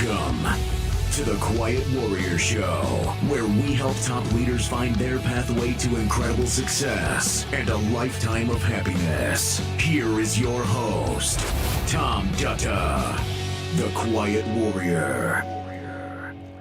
Welcome to the Quiet Warrior Show, where we help top leaders find their pathway to incredible success and a lifetime of happiness. Here is your host, Tom Dutta, the Quiet Warrior.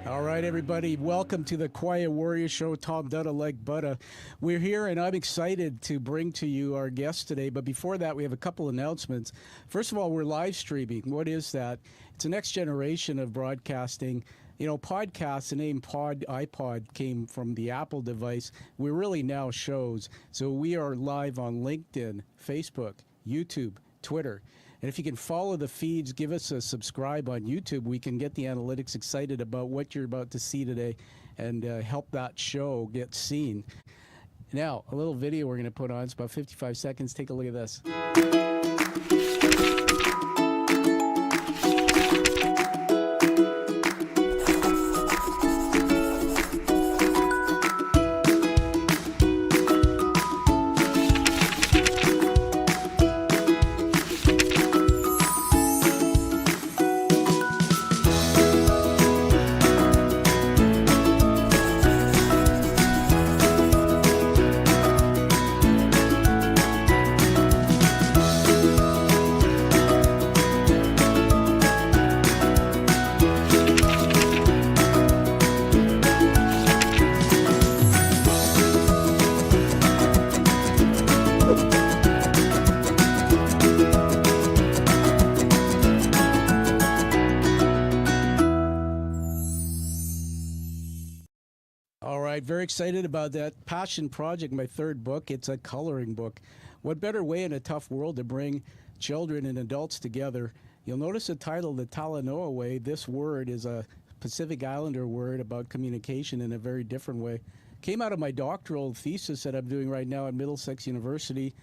All right, everybody, welcome to the Quiet Warrior Show. Tom Dutta, like butter. We're here, and I'm excited to bring to you our guest today. But before that, we have a couple announcements. First of all, we're live streaming. What is that? It's the next generation of broadcasting. You know, podcasts, the name iPod came from the Apple device. We're really now shows. So we are live on LinkedIn, Facebook, YouTube, Twitter. And if you can follow the feeds, give us a subscribe on YouTube. We can get the analytics excited about what you're about to see today and help that show get seen. Now, a little video we're going to put on. It's about 55 seconds. Take a look at this. Very excited about that passion project, my third book. It's a coloring book. What better way in a tough world to bring children and adults together? You'll notice the title, the Talanoa Way. This word is a Pacific Islander word about communication in a very different way. Came out of my doctoral thesis that I'm doing right now at Middlesex University.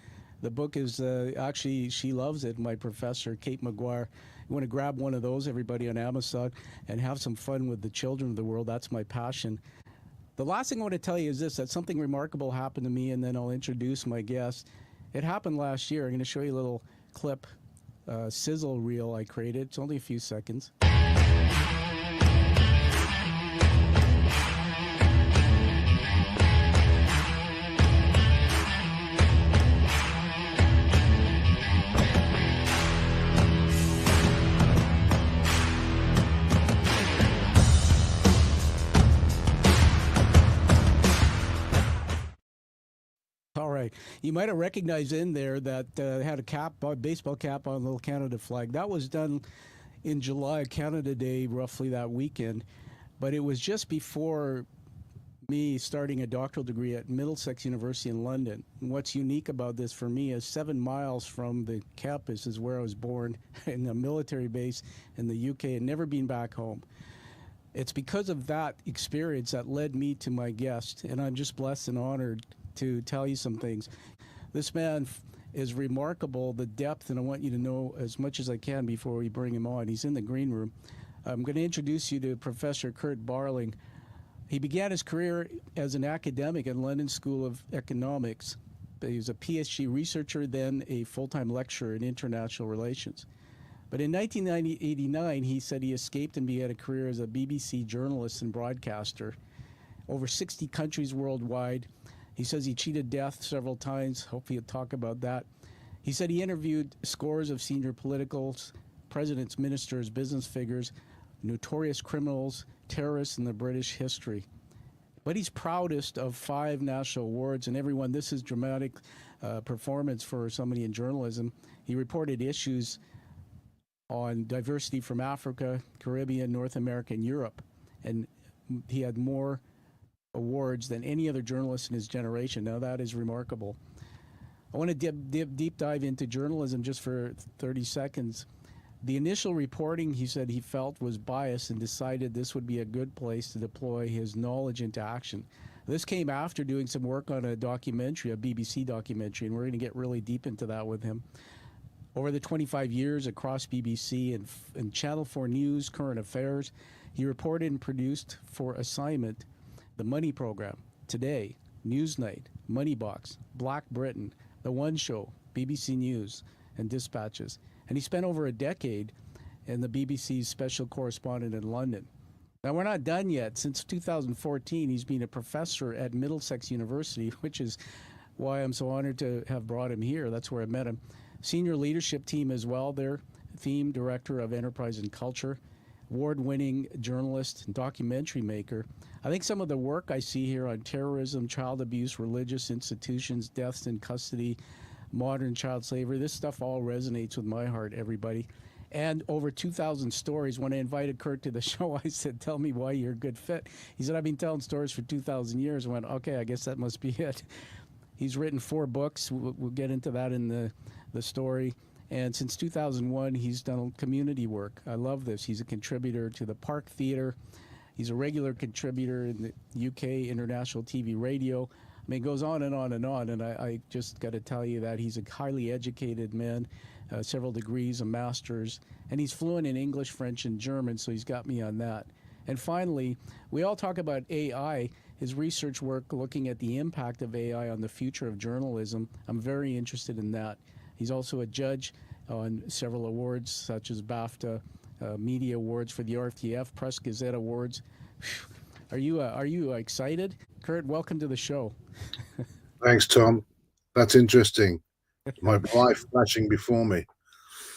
The book is actually, she loves it, my professor, Kate McGuire. You want to grab one of those, everybody, on Amazon, and have some fun with the children of the world. That's my passion. The last thing I want to tell you is this, that something remarkable happened to me, and then I'll introduce my guest. It happened last year. I'm going to show you a little clip, sizzle reel I created. It's only a few seconds. All right. You might have recognized in there that had a cap, a baseball cap on a little Canada flag. That was done in July, Canada Day, roughly that weekend. But it was just before me starting a doctoral degree at Middlesex University in London. And what's unique about this for me is 7 miles from the campus is where I was born, in a military base in the UK, and never been back home. It's because of that experience that led me to my guest, and I'm just blessed and honored to tell you some things. This man is remarkable, the depth, and I want you to know as much as I can before we bring him on. He's in the green room. I'm going to introduce you to Professor Kurt Barling. He began his career as an academic at London School of Economics. He was a PhD researcher, then a full-time lecturer in international relations. But in 1989, he said he escaped and began a career as a BBC journalist and broadcaster. Over 60 countries worldwide. He says he cheated death several times. Hopefully he'll talk about that. He said he interviewed scores of senior politicals, presidents, ministers, business figures, notorious criminals, terrorists in the British history. But he's proudest of 5 national awards, and everyone, this is dramatic performance for somebody in journalism. He reported issues on diversity from Africa, Caribbean, North America, and Europe. And he had more awards than any other journalist in his generation. Now that is remarkable. I want to deep dive into journalism just for 30 seconds. The initial reporting, he said he felt, was biased and decided this would be a good place to deploy his knowledge into action. This came after doing some work on a documentary, a BBC documentary, and we're going to get really deep into that with him. Over the 25 years across BBC and Channel 4 News, Current Affairs, he reported and produced for assignment the Money Program, Today, Newsnight, Moneybox, Black Britain, The One Show, BBC News, and Dispatches. And he spent over a decade and the BBC's special correspondent in London. Now, we're not done yet. Since 2014, he's been a professor at Middlesex University, which is why I'm so honored to have brought him here. That's where I met him. Senior leadership team as well. They're theme director of enterprise and culture, award-winning journalist and documentary maker. I think some of the work I see here on terrorism, child abuse, religious institutions, deaths in custody, modern child slavery, this stuff all resonates with my heart, everybody. And over 2,000 stories. When I invited Kurt to the show, I said, tell me why you're a good fit. He said, I've been telling stories for 2,000 years. I went, okay, I guess that must be it. He's written 4 books. We'll get into that in the story. And since 2001, he's done community work. I love this. He's a contributor to the Park Theatre. He's a regular contributor in the UK International TV Radio. I mean, it goes on and on and on. And I just got to tell you that he's a highly educated man, several degrees, a master's. And he's fluent in English, French, and German, so he's got me on that. And finally, we all talk about AI. His research work looking at the impact of AI on the future of journalism. I'm very interested in that. He's also a judge on several awards, such as BAFTA, Media Awards for the RTF, Press Gazette Awards. Are you excited? Kurt, welcome to the show. Thanks, Tom. That's interesting. My life flashing before me.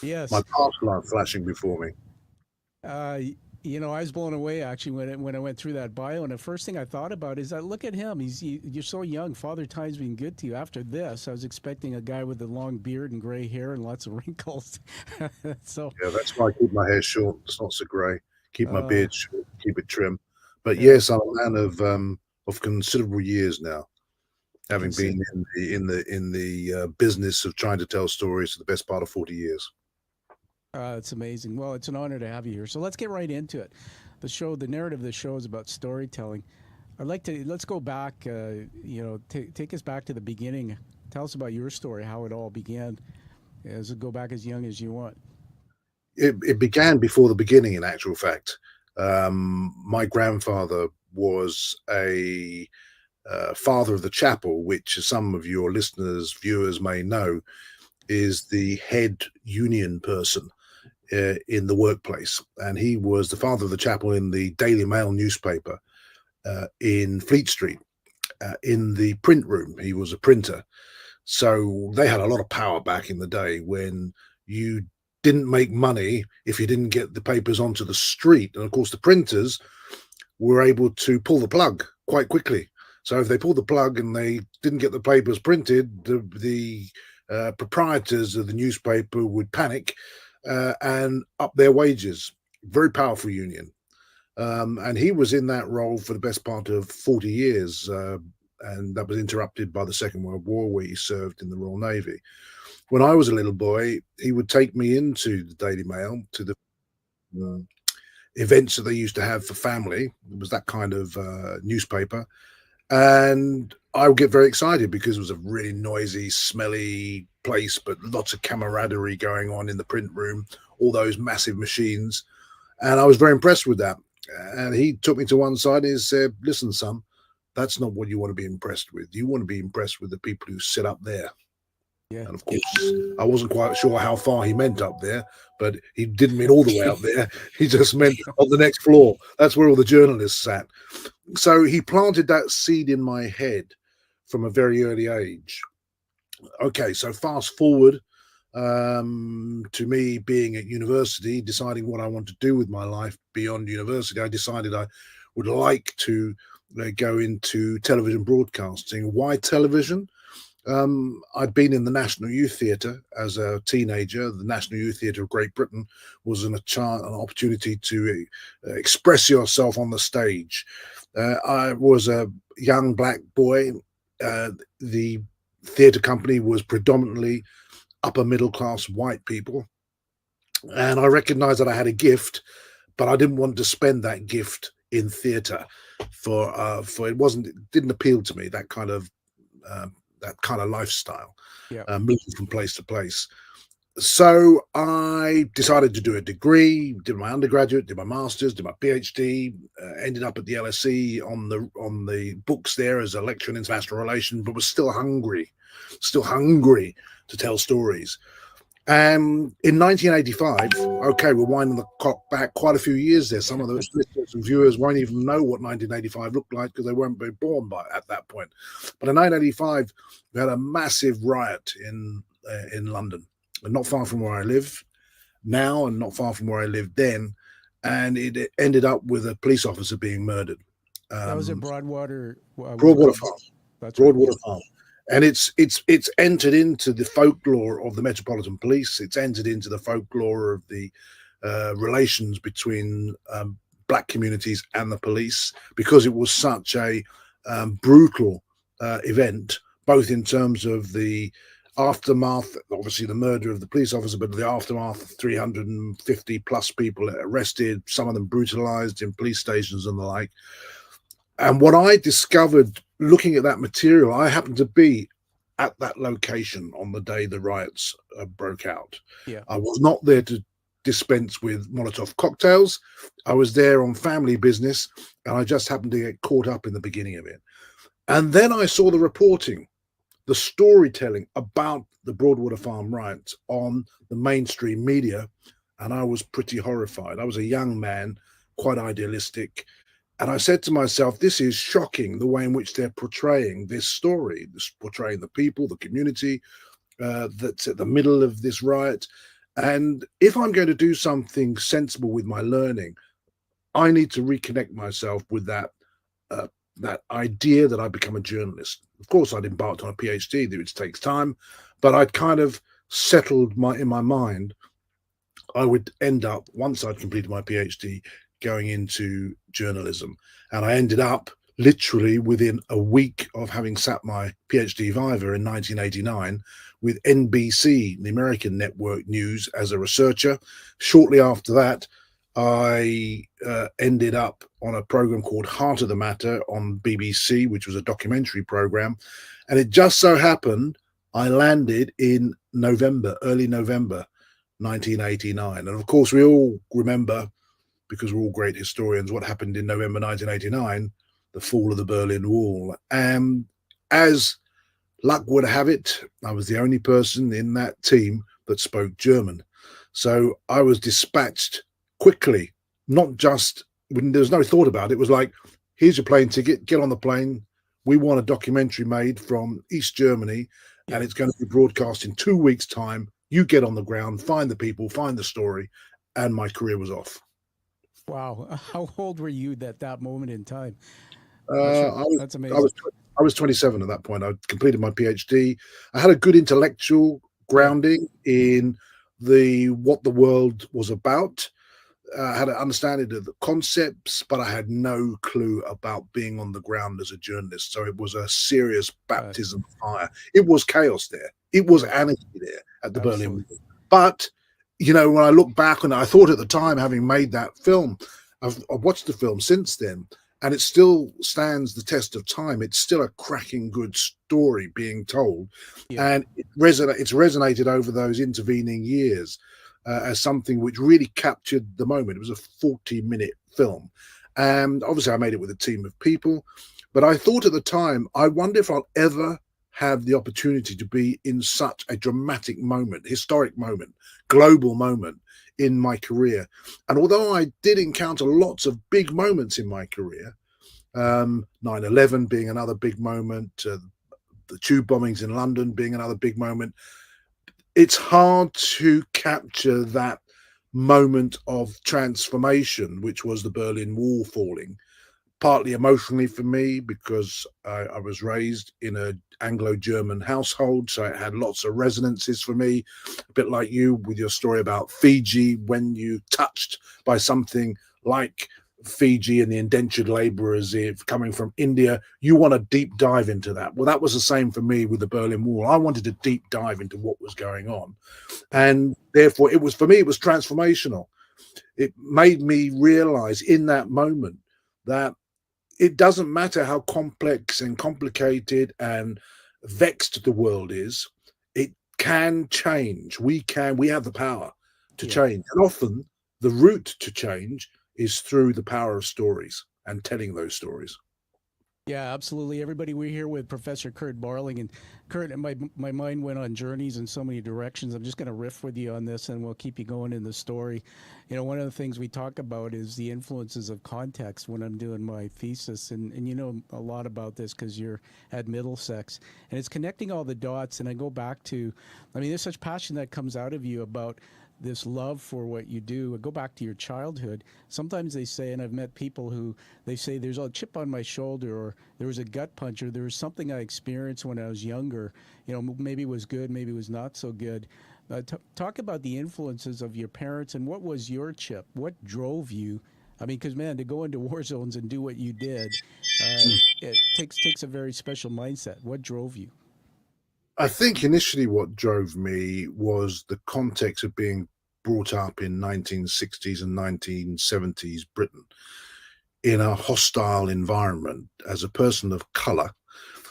Yes. My past life flashing before me. You know, I was blown away actually when I went through that bio, and the first thing I thought about is that look at him. You're so young. Father Time's been good to you. After this, I was expecting a guy with a long beard and gray hair and lots of wrinkles. So yeah, that's why I keep my hair short. It's not so grey. Keep my beard short. Keep it trim. But yes, I'm a man of considerable years now, having been in the business of trying to tell stories for the best part of 40 years. It's amazing. Well, it's an honor to have you here. So let's get right into it. The narrative of the show is about storytelling. Let's go back, take us back to the beginning. Tell us about your story, how it all began. Go back as young as you want. It began before the beginning, in actual fact. My grandfather was a father of the chapel, which some of your listeners, viewers may know, is the head union person in the workplace. And he was the father of the chapel in the Daily Mail newspaper in Fleet Street, in the print room. He was a printer. So they had a lot of power back in the day when you didn't make money if you didn't get the papers onto the street. And of course, the printers were able to pull the plug quite quickly. So if they pulled the plug and they didn't get the papers printed, the proprietors of the newspaper would panic and up their wages. Very powerful union. And he was in that role for the best part of 40 years. And that was interrupted by the Second World War, where he served in the Royal Navy. When I was a little boy, he would take me into the Daily Mail, to the events that they used to have for family. It was that kind of newspaper. And I would get very excited because it was a really noisy, smelly place, but lots of camaraderie going on in the print room, all those massive machines. And I was very impressed with that. And he took me to one side and he said, listen, son, that's not what you want to be impressed with. You want to be impressed with the people who sit up there. Yeah. And of course, I wasn't quite sure how far he meant up there, but he didn't mean all the way up there. He just meant on the next floor. That's where all the journalists sat. So he planted that seed in my head from a very early age. Okay, so fast forward to me being at university, deciding what I want to do with my life beyond university. I decided I would like to go into television broadcasting. Why television? I'd been in the National Youth Theatre as a teenager. The National Youth Theatre of Great Britain was an opportunity to express yourself on the stage. I was a young black boy. The theatre company was predominantly upper middle class white people. And I recognized that I had a gift, but I didn't want to spend that gift in theatre for it didn't appeal to me, that kind of lifestyle, moving from place to place. So I decided to do a degree, did my undergraduate, did my master's, did my PhD, ended up at the LSE on the books there as a lecturer in international relations, but was still hungry to tell stories. And in 1985, okay, we're winding the clock back quite a few years there. Some of those listeners and viewers won't even know what 1985 looked like because they weren't born at that point. But in 1985, we had a massive riot in London, not far from where I live now and not far from where I lived then. And it ended up with a police officer being murdered. That was at Broadwater. Broadwater Farm. That's right. Broadwater Farm. And it's entered into the folklore of the Metropolitan Police. It's entered into the folklore of the relations between black communities and the police, because it was such a brutal event, both in terms of the aftermath, obviously the murder of the police officer, but the aftermath of 350 plus people arrested, some of them brutalized in police stations and the like. And what I discovered looking at that material, I happened to be at that location on the day the riots broke out. Yeah. I was not there to dispense with Molotov cocktails. I was there on family business, and I just happened to get caught up in the beginning of it. And then I saw the reporting, the storytelling about the Broadwater Farm riots on the mainstream media, and I was pretty horrified. I was a young man, quite idealistic. And I said to myself, this is shocking, the way in which they're portraying this story, portraying the people, the community that's at the middle of this riot. And if I'm going to do something sensible with my learning, I need to reconnect myself with that idea that I become a journalist. Of course, I'd embarked on a PhD, which takes time, but I'd kind of settled in my mind, I would end up, once I'd completed my PhD, going into journalism. And I ended up literally within a week of having sat my PhD viva in 1989 with NBC, the American network news, as a researcher. Shortly after that, I ended up on a program called Heart of the Matter on BBC, which was a documentary program. And it just so happened I landed in November, early November 1989. And of course, we all remember, because we're all great historians, what happened in November 1989, the fall of the Berlin Wall. And as luck would have it, I was the only person in that team that spoke German. So I was dispatched quickly, not just when there was no thought about it. It was like, here's your plane ticket, get on the plane. We want a documentary made from East Germany, and it's going to be broadcast in 2 weeks' time. You get on the ground, find the people, find the story, and my career was off. Wow. How old were you at that moment in time? That's amazing. I was 27 at that point. I'd completed my PhD. I had a good intellectual grounding in what the world was about. I had an understanding of the concepts, but I had no clue about being on the ground as a journalist. So it was a serious baptism of fire. It was chaos there. It was anarchy there at the Berlin Wall. But when I look back, and I thought at the time, having made that film, I've watched the film since then, and it still stands the test of time. It's still a cracking good story being told. Yeah. And it's resonated over those intervening years as something which really captured the moment. It was a 40-minute film. And obviously I made it with a team of people. But I thought at the time, I wonder if I'll ever have the opportunity to be in such a dramatic moment, historic moment, global moment in my career. And although I did encounter lots of big moments in my career, 9/11 being another big moment, the tube bombings in London being another big moment, it's hard to capture that moment of transformation, which was the Berlin Wall falling. Partly emotionally for me, because I was raised in an Anglo-German household, so it had lots of resonances for me, a bit like you with your story about Fiji. When you touched by something like Fiji and the indentured laborers coming from India, you want a deep dive into that. Well, that was the same for me with the Berlin Wall. I wanted a deep dive into what was going on. And therefore, it was transformational. It made me realize in that moment that it doesn't matter how complex and complicated and vexed the world is, it can change. We have the power to change. And often the route to change is through the power of stories and telling those stories. Yeah, absolutely. Everybody, we're here with Professor Kurt Barling, and Kurt, my mind went on journeys in so many directions. I'm just going to riff with you on this, and we'll keep you going in the story. You know, one of the things we talk about is the influences of context when I'm doing my thesis, and you know a lot about this because you're at Middlesex, and it's connecting all the dots. And I go back to, I mean, there's such passion that comes out of you about this love for what you do. Go back to your childhood. Sometimes they say, and I've met people who they say there's a chip on my shoulder, or there was a gut punch, or there was something I experienced when I was younger. You know, maybe it was good, maybe it was not so good. Talk about the influences of your parents, and what was your chip? What drove you? I mean, because man, to go into war zones and do what you did, it takes a very special mindset. What drove you? I think initially what drove me was the context of being brought up in 1960s and 1970s Britain in a hostile environment. As a person of color,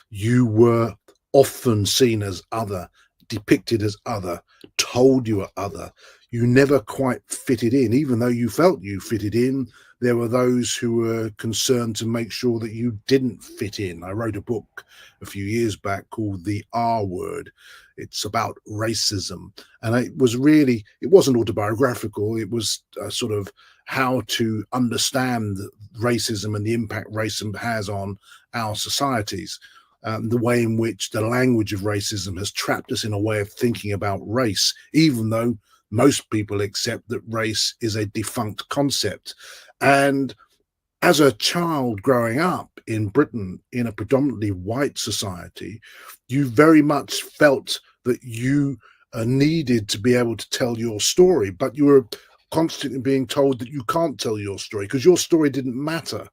you were often seen as other, depicted as other, told you were other. You never quite fitted in. Even though you felt you fitted in, there were those who were concerned to make sure that you didn't fit in. I wrote a book a few years back called The R Word. It's about racism. And it wasn't autobiographical. It was sort of how to understand racism and the impact racism has on our societies. The way in which the language of racism has trapped us in a way of thinking about race, even though most people accept that race is a defunct concept. And as a child growing up in Britain in a predominantly white society, you very much felt that you needed to be able to tell your story, but you were constantly being told that you can't tell your story because your story didn't matter.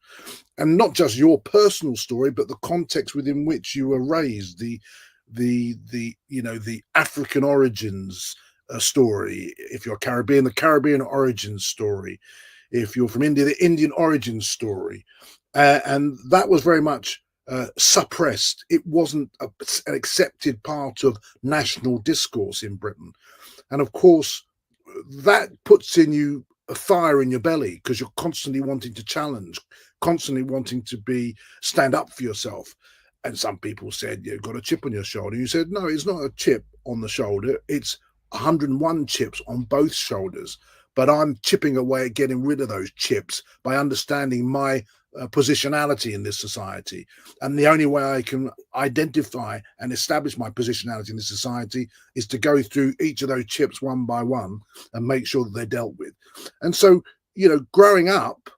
And not just your personal story, but the context within which you were raised, the African origins story. If you're Caribbean, the Caribbean origins story. If you're from India, the Indian origins story. And that was very much suppressed. It wasn't an accepted part of national discourse in Britain. And of course, that puts in you a fire in your belly because you're constantly wanting to challenge, constantly wanting to stand up for yourself. And some people said, you've got a chip on your shoulder. You said, no, it's not a chip on the shoulder. It's 101 chips on both shoulders. But I'm chipping away at getting rid of those chips by understanding my positionality in this society. And the only way I can identify and establish my positionality in this society is to go through each of those chips one by one and make sure that they're dealt with. And so, growing up,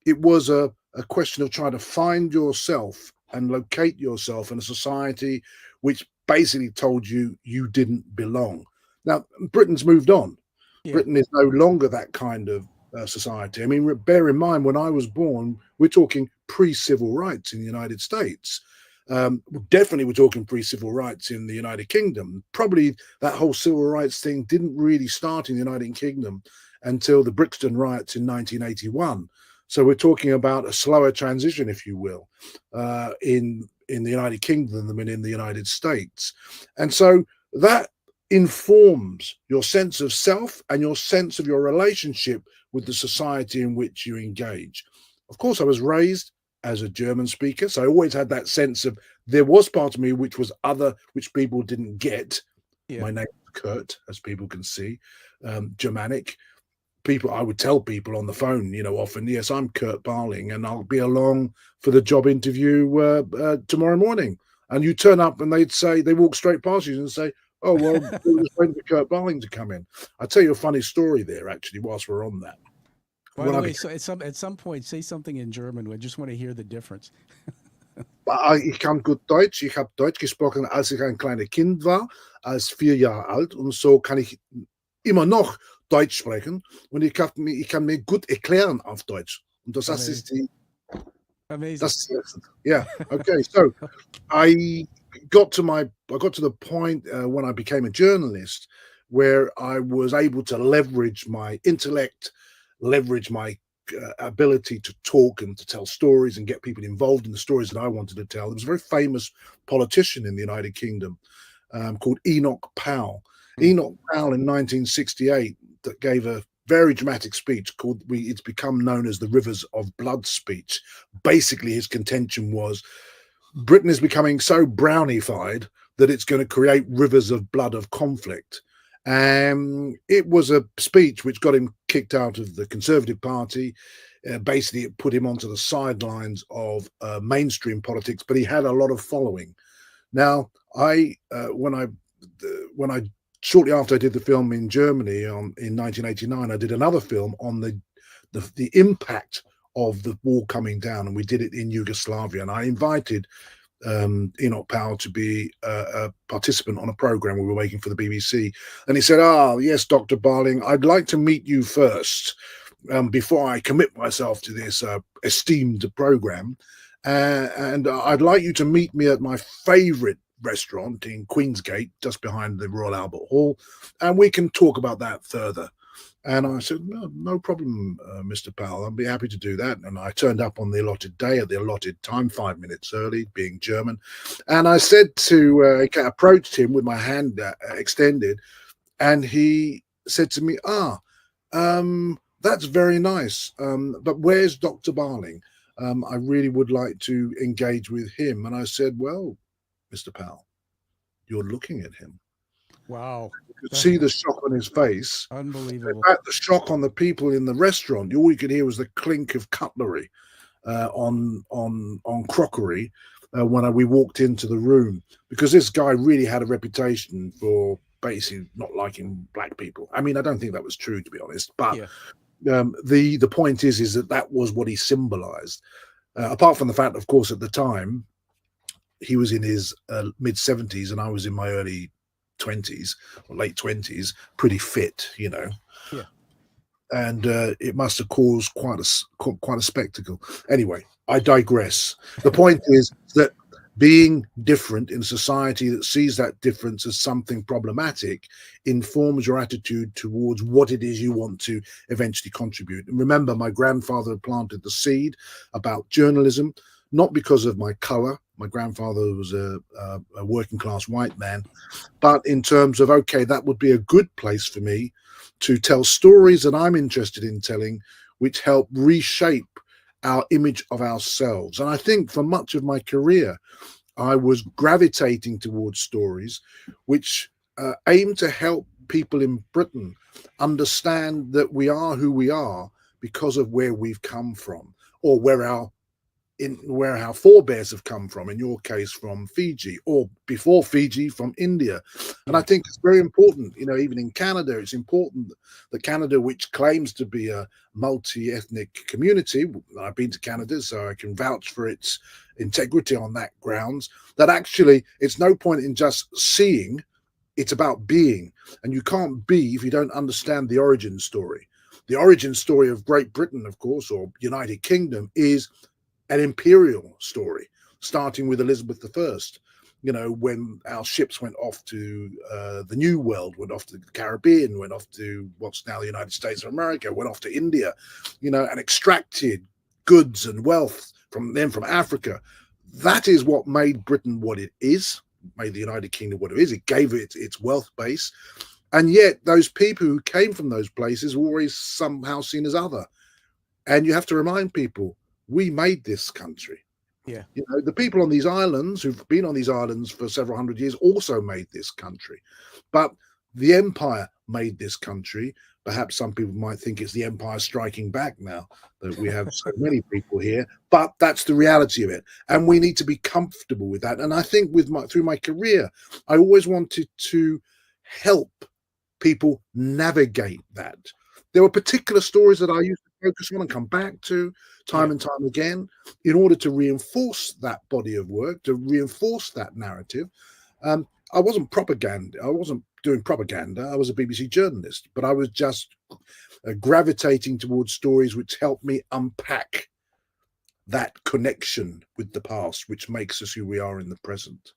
it was a question of trying to find yourself and locate yourself in a society which basically told you you didn't belong. Now, Britain's moved on. Yeah. Britain is no longer that kind of society. I mean, bear in mind, when I was born, we're talking pre-civil rights in the United States. Definitely we're talking pre-civil rights in the United Kingdom. Probably that whole civil rights thing didn't really start in the United Kingdom until the Brixton riots in 1981. So we're talking about a slower transition, if you will, in the United Kingdom than in the United States. And so that informs your sense of self and your sense of your relationship with the society in which you engage. Of course, I was raised as a German speaker, so I always had that sense of there was part of me which was other, which people didn't get. Yeah. My name is Kurt, as people can see, Germanic. I would tell people on the phone, often, yes, I'm Kurt Barling, and I'll be along for the job interview tomorrow morning. And you turn up and they walk straight past you and say, oh, well, we were just waiting for Kurt Barling to come in. I'll tell you a funny story there, actually, whilst we're on that. By the way, so at some point, say something in German. I just want to hear the difference. Ich kann gut Deutsch. Ich habe Deutsch gesprochen, als ich ein kleines Kind war, als 4 Jahre alt. Und so kann ich immer noch Deutsch sprechen. Und ich kann mir gut erklären auf Deutsch. Und das ist die... Amazing. Yeah. Okay. So I got to the point when I became a journalist where I was able to leverage my intellect, leverage my ability to talk and to tell stories and get people involved in the stories that I wanted to tell. There was a very famous politician in the United Kingdom called Enoch Powell. Enoch Powell in 1968 that gave a very dramatic speech it's become known as the Rivers of Blood speech. Basically, his contention was Britain is becoming so brownified that it's going to create rivers of blood of conflict. And it was a speech which got him kicked out of the Conservative Party. Basically, it put him onto the sidelines of mainstream politics, but he had a lot of following. Now, when I shortly after I did the film in Germany in 1989, I did another film on the impact of the wall coming down, and we did it in Yugoslavia. And I invited Enoch Powell to be a participant on a program we were making for the BBC. And he said, yes, Dr. Barling, I'd like to meet you first before I commit myself to this esteemed program. And I'd like you to meet me at my favorite restaurant in Queensgate, just behind the Royal Albert Hall, and we can talk about that further. And I said, no problem, Mr. Powell. I'll be happy to do that. And I turned up on the allotted day at the allotted time, 5 minutes early, being German. And I said I approached him with my hand extended, and he said to me, that's very nice. But where's Dr. Barling? I really would like to engage with him. And I said, well, Mr. Powell, you're looking at him. Wow. You could see the shock on his face. Unbelievable. In fact, the shock on the people in the restaurant, all you could hear was the clink of cutlery on crockery when we walked into the room, because this guy really had a reputation for basically not liking black people. I mean, I don't think that was true, to be honest, but the point is that was what he symbolized. Apart from the fact, of course, at the time, he was in his mid-70s and I was in my early 20s or late 20s, pretty fit, Yeah. And it must have caused quite a spectacle. Anyway, I digress. The point is that being different in a society that sees that difference as something problematic informs your attitude towards what it is you want to eventually contribute. And remember, my grandfather planted the seed about journalism, not because of my color. My grandfather was a working class white man, but in terms of, okay, that would be a good place for me to tell stories that I'm interested in telling, which help reshape our image of ourselves. And I think for much of my career, I was gravitating towards stories which aim to help people in Britain understand that we are who we are because of where we've come from, or where our forebears have come from, in your case from Fiji, or before Fiji from India. And I think it's very important, even in Canada, it's important that Canada, which claims to be a multi-ethnic community, I've been to Canada, so I can vouch for its integrity on that grounds, that actually it's no point in just seeing, it's about being. And you can't be if you don't understand the origin story. The origin story of Great Britain, of course, or United Kingdom, is an imperial story, starting with Elizabeth I. When our ships went off to the New World, went off to the Caribbean, went off to what's now the United States of America, went off to India, and extracted goods and wealth from Africa. That is what made Britain what it is, made the United Kingdom what it is. It gave it its wealth base. And yet those people who came from those places were always somehow seen as other. And you have to remind people, we made this country. Yeah. The people on these islands who've been on these islands for several hundred years also made this country. But the empire made this country. Perhaps some people might think it's the empire striking back now that we have so many people here, but that's the reality of it. And we need to be comfortable with that. And I think through my career, I always wanted to help people navigate that. There were particular stories that I used to focus on and come back to time and time again in order to reinforce that body of work, to reinforce that narrative. I wasn't doing propaganda. I was a BBC journalist, but I was just gravitating towards stories which helped me unpack that connection with the past, which makes us who we are in the present.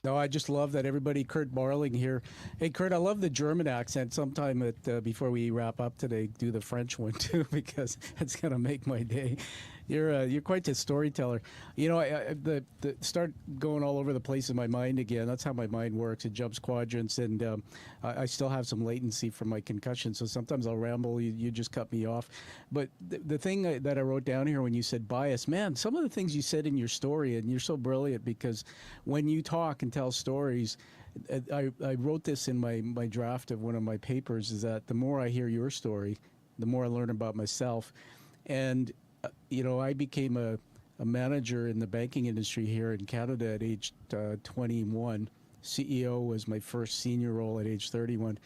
No, I just love that everybody. Kurt Barling here. Hey, Kurt, I love the German accent. Sometime before we wrap up today, do the French one too, because it's going to make my day. You're quite the storyteller. You know, the start going all over the place in my mind again. That's how my mind works. It jumps quadrants, and I still have some latency from my concussion. So sometimes I'll ramble. You just cut me off. But the thing that I wrote down here when you said bias, man, some of the things you said in your story, and you're so brilliant because when you talk and tell stories. I wrote this in my draft of one of my papers, is that the more I hear your story, the more I learn about myself. And, I became a manager in the banking industry here in Canada at age 21. CEO was my first senior role at age 31.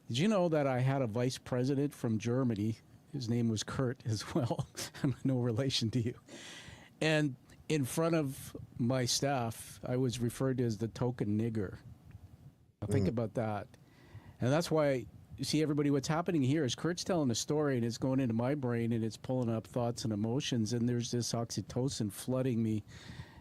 Did you know that I had a vice president from Germany? His name was Kurt as well. I'm no relation to you. And in front of my staff, I was referred to as the token nigger. Think about that. And that's why, you see, everybody, what's happening here is Kurt's telling a story and it's going into my brain and it's pulling up thoughts and emotions, and there's this oxytocin flooding me.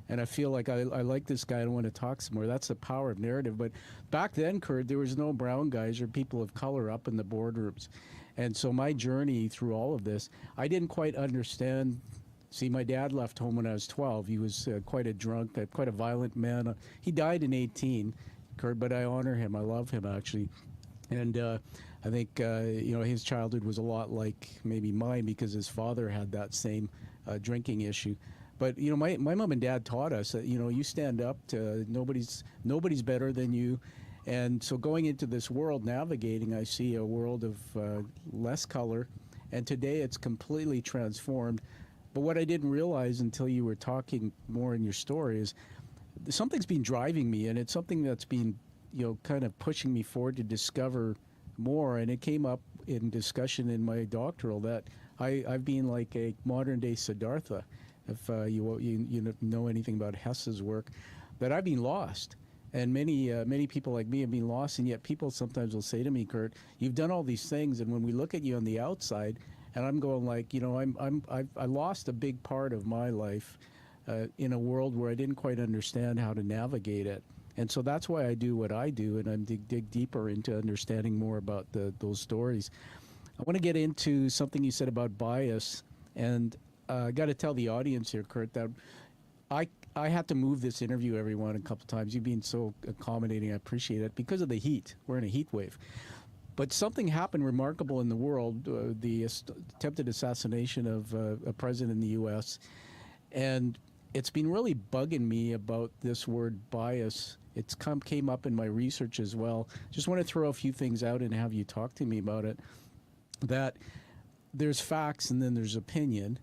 And I feel like I like this guy. I don't want to talk some more. That's the power of narrative. But back then, Kurt, there was no brown guys or people of color up in the boardrooms. And so my journey through all of this, I didn't quite understand. See, my dad left home when I was 12. He was quite a drunk, quite a violent man. He died in 18. Kurt, but I honor him. I love him, actually. And I think, his childhood was a lot like maybe mine because his father had that same drinking issue. But, my mom and dad taught us that, you stand up to nobody's better than you. And so going into this world, navigating, I see a world of less color. And today it's completely transformed. But what I didn't realize until you were talking more in your story is something's been driving me, and it's something that's been, kind of pushing me forward to discover more. And it came up in discussion in my doctoral that I've been like a modern day Siddhartha, if you know anything about Hess's work, that I've been lost. And many people like me have been lost, and yet people sometimes will say to me, Kurt, you've done all these things, and when we look at you on the outside, and I'm going like, I lost a big part of my life in a world where I didn't quite understand how to navigate it. And so that's why I do what I do, and I'm dig deeper into understanding more about those stories. I want to get into something you said about bias, and I got to tell the audience here, Kurt, that I had to move this interview, everyone, a couple times. You've been so accommodating. I appreciate it because of the heat. We're in a heat wave. But something happened remarkable in the world, the attempted assassination of a president in the U.S., and it's been really bugging me about this word bias. It's came up in my research as well. Just want to throw a few things out and have you talk to me about it. That there's facts and then there's opinion.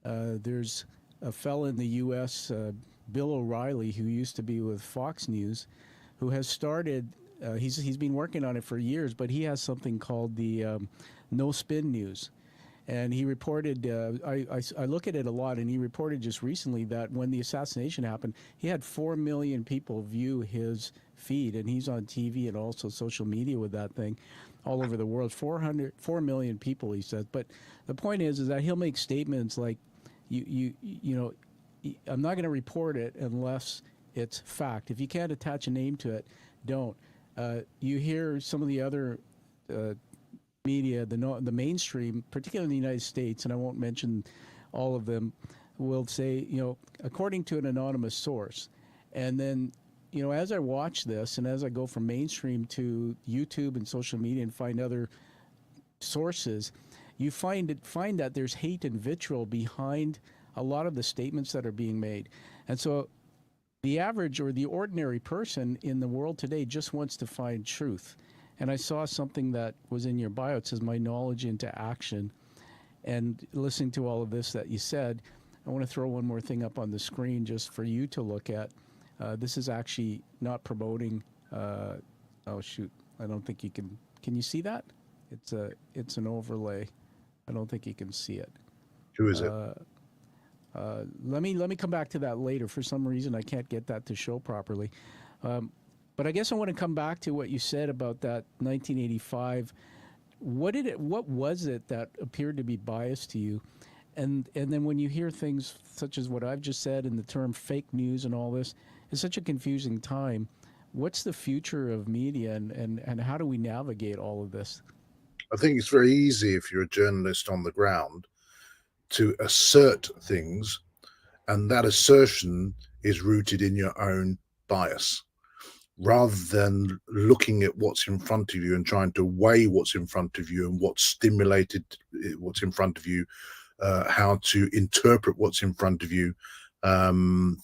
There's a fellow in the U.S., Bill O'Reilly, who used to be with Fox News, who has started, he's been working on it for years, but he has something called the No Spin News. And he reported, I look at it a lot, and he reported just recently that when the assassination happened, he had 4 million people view his feed, and he's on TV and also social media with that thing all over the world. 4 million people, he says. But the point is that he'll make statements like, I'm not going to report it unless it's fact. If you can't attach a name to it, don't. You hear some of the other media, the mainstream, particularly in the United States, and I won't mention all of them, will say, according to an anonymous source. And then, as I watch this and as I go from mainstream to YouTube and social media and find other sources, you find that there's hate and vitriol behind a lot of the statements that are being made. And so the average or the ordinary person in the world today just wants to find truth. And I saw something that was in your bio. It says, my knowledge into action. And listening to all of this that you said, I want to throw one more thing up on the screen just for you to look at. This is actually not promoting. Oh, shoot. I don't think you can. Can you see that? It's an overlay. I don't think you can see it. Who is it? Let me come back to that later. For some reason, I can't get that to show properly. But I guess I want to come back to what you said about that 1985. What was it that appeared to be biased to you? And then when you hear things such as what I've just said and the term fake news and all this, it's such a confusing time. What's the future of media and how do we navigate all of this? I think it's very easy if you're a journalist on the ground to assert things, and that assertion is rooted in your own bias, rather than looking at what's in front of you and trying to weigh what's in front of you and what's stimulated what's in front of you, how to interpret what's in front of you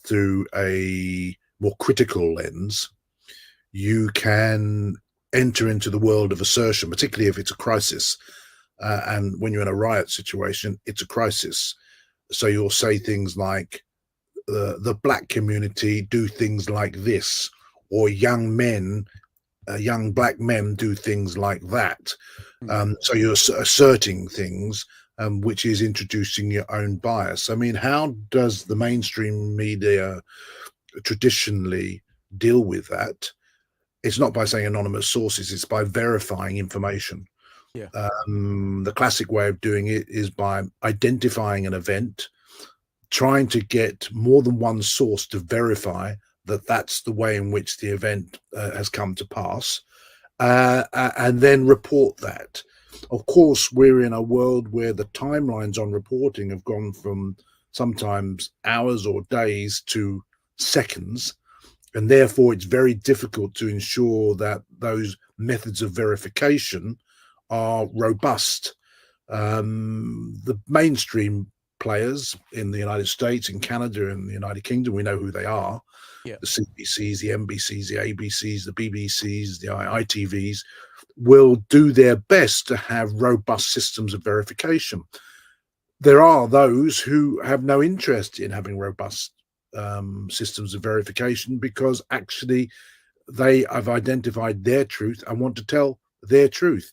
through a more critical lens. You can enter into the world of assertion, particularly if it's a crisis. And when you're in a riot situation, it's a crisis. So you'll say things like, the black community do things like this, or young black men do things like that. So you're asserting things, which is introducing your own bias. I mean, how does the mainstream media traditionally deal with that? It's not by saying anonymous sources, it's by verifying information. Yeah. The classic way of doing it is by identifying an event, trying to get more than one source to verify that that's the way in which the event has come to pass, and then report that. Of course, we're in a world where the timelines on reporting have gone from sometimes hours or days to seconds, and therefore it's very difficult to ensure that those methods of verification are robust. The mainstream players in the United States, in Canada, and the United Kingdom, we know who they are. Yeah. The CBCs, the NBCs, the ABCs, the BBCs, the ITVs will do their best to have robust systems of verification. There are those who have no interest in having robust systems of verification, because actually they have identified their truth and want to tell their truth.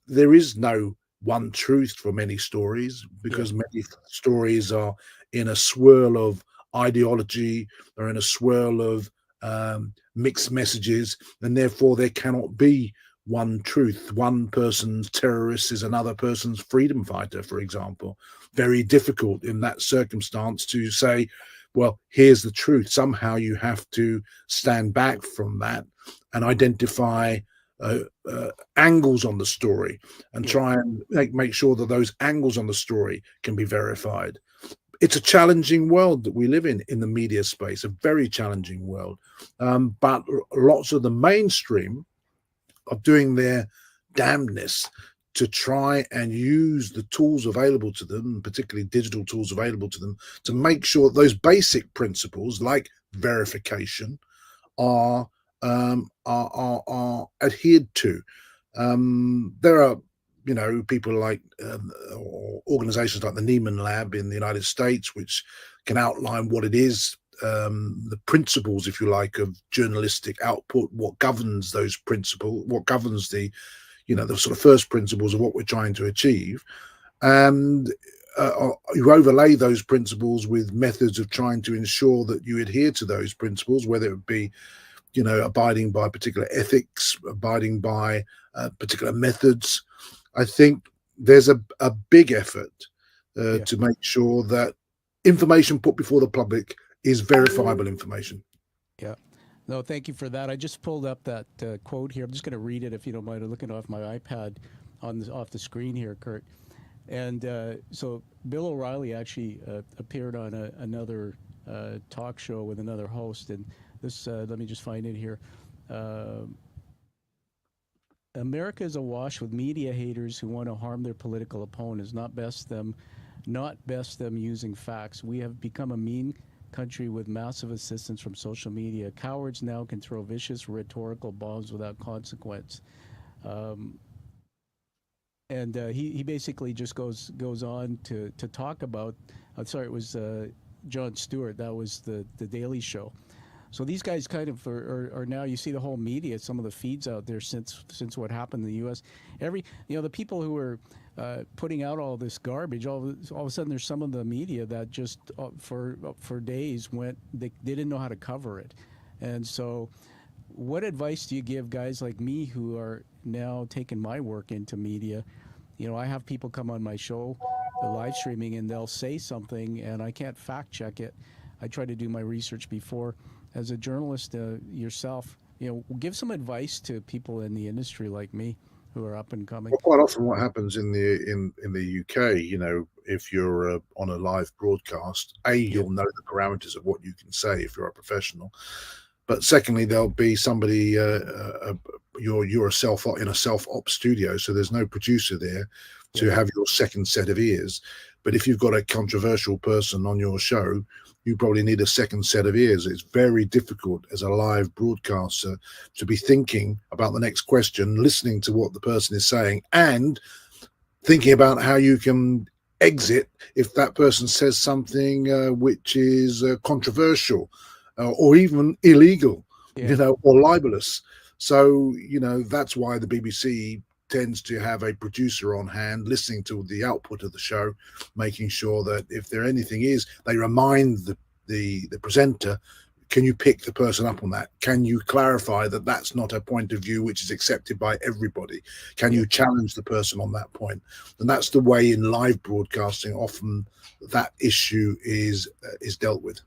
There is no one truth for many stories, because many stories are in a swirl of ideology, or in a swirl of mixed messages, and therefore there cannot be one truth. One person's terrorist is another person's freedom fighter, for example. Very difficult in that circumstance to say, well, here's the truth. Somehow you have to stand back from that and identify angles on the story, and try and make sure that those angles on the story can be verified. It's a challenging world that we live in the media space, a very challenging world. But lots of the mainstream are doing their damnness to try and use the tools available to them, particularly digital tools available to them, to make sure that those basic principles like verification are adhered to. There are, people like or organizations like the Neiman Lab in the United States, which can outline what it is, the principles, if you like, of journalistic output, what governs those principles, what governs the sort of first principles of what we're trying to achieve. And you overlay those principles with methods of trying to ensure that you adhere to those principles, whether it be abiding by particular ethics, abiding by particular methods. I think there's a big effort to make sure that information put before the public is verifiable information. Yeah. No, thank you for that. I just pulled up that quote here. I'm just going to read it, if you don't mind. I'm looking off my iPad off the screen here, Kurt. And so Bill O'Reilly actually appeared on another talk show with another host, and this, let me just find it here. America is awash with media haters who want to harm their political opponents, not best them using facts. We have become a mean country with massive assistance from social media. Cowards now can throw vicious rhetorical bombs without consequence. And he basically just goes on to talk about, sorry, it was Jon Stewart, that was the Daily Show. So these guys kind of are now, you see the whole media, some of the feeds out there since what happened in the U.S. The people who are putting out all this garbage, all of a sudden there's some of the media that just for days they didn't know how to cover it. And so what advice do you give guys like me who are now taking my work into media? I have people come on my show, the live streaming, and they'll say something and I can't fact check it. I try to do my research before. As a journalist yourself, give some advice to people in the industry like me who are up and coming. Well, quite often what happens in the UK, if you're on a live broadcast, you'll know the parameters of what you can say if you're a professional. But secondly, there'll be somebody, you're in a self-op studio, so there's no producer there to have your second set of ears. But if you've got a controversial person on your show, you probably need a second set of ears. It's very difficult as a live broadcaster to be thinking about the next question, listening to what the person is saying, and thinking about how you can exit if that person says something which is controversial or even illegal, or libelous. So, that's why the BBC tends to have a producer on hand listening to the output of the show, making sure that if there anything is, they remind the presenter, can you pick the person up on that? Can you clarify that that's not a point of view which is accepted by everybody? Can you challenge the person on that point? And that's the way in live broadcasting often that issue is dealt with.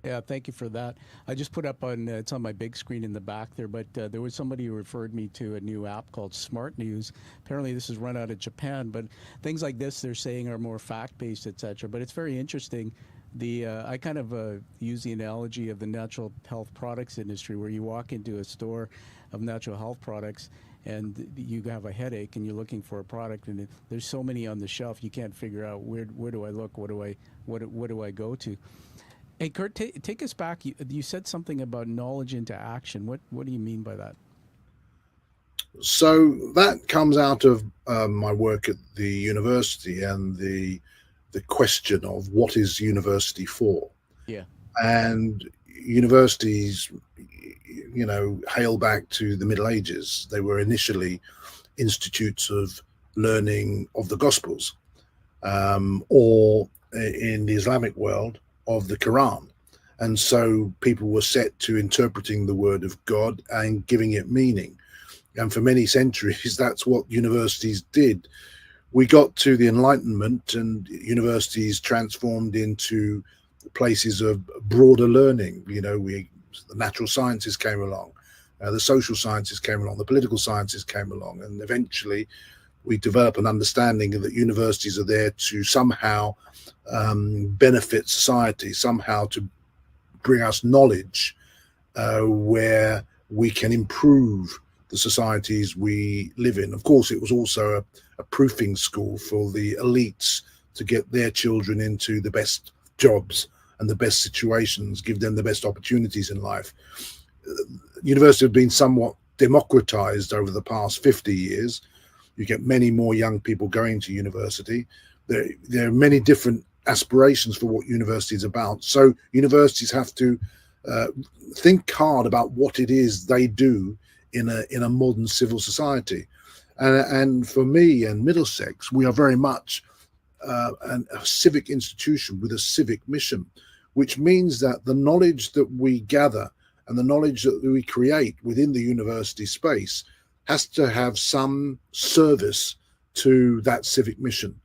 Yeah, thank you for that. I just put up it's on my big screen in the back there, but there was somebody who referred me to a new app called Smart News. Apparently this is run out of Japan, but things like this they're saying are more fact-based, etc. But it's very interesting. I kind of use the analogy of the natural health products industry, where you walk into a store of natural health products and you have a headache and you're looking for a product, and there's so many on the shelf you can't figure out where do I look, what do I go to. Hey, Kurt, take us back. You said something about knowledge into action. What do you mean by that? So that comes out of my work at the university and the question of what is university for? Yeah. And universities, hail back to the Middle Ages. They were initially institutes of learning of the Gospels, or in the Islamic world, of the Quran. And so people were set to interpreting the word of God and giving it meaning. And for many centuries, that's what universities did. We got to the Enlightenment and universities transformed into places of broader learning. The natural sciences came along, the social sciences came along, the political sciences came along, and eventually we develop an understanding that universities are there to somehow benefit society, somehow to bring us knowledge where we can improve the societies we live in. Of course, it was also a proofing school for the elites to get their children into the best jobs and the best situations, give them the best opportunities in life. Universities have been somewhat democratized over the past 50 years. You get many more young people going to university. There are many different aspirations for what university is about. So universities have to think hard about what it is they do in a modern civil society. And for me and Middlesex, we are very much a civic institution with a civic mission, which means that the knowledge that we gather and the knowledge that we create within the university space has to have some service to that civic mission.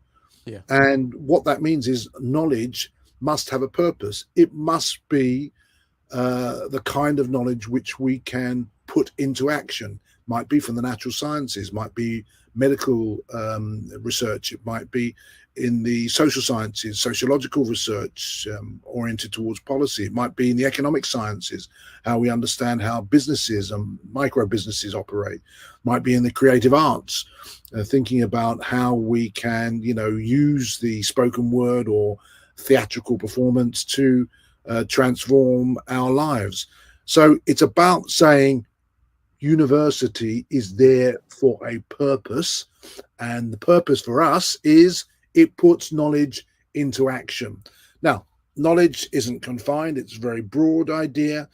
Yeah. And what that means is knowledge must have a purpose. It must be the kind of knowledge which we can put into action. Might be from the natural sciences, might be medical research, it might be in the social sciences, sociological research oriented towards policy. It might be in the economic sciences, how we understand how businesses and micro businesses operate. Might be in the creative arts, thinking about how we can, use the spoken word or theatrical performance to transform our lives. So it's about saying university is there for a purpose, and the purpose for us is it puts knowledge into action. Now, knowledge isn't confined, it's a very broad idea,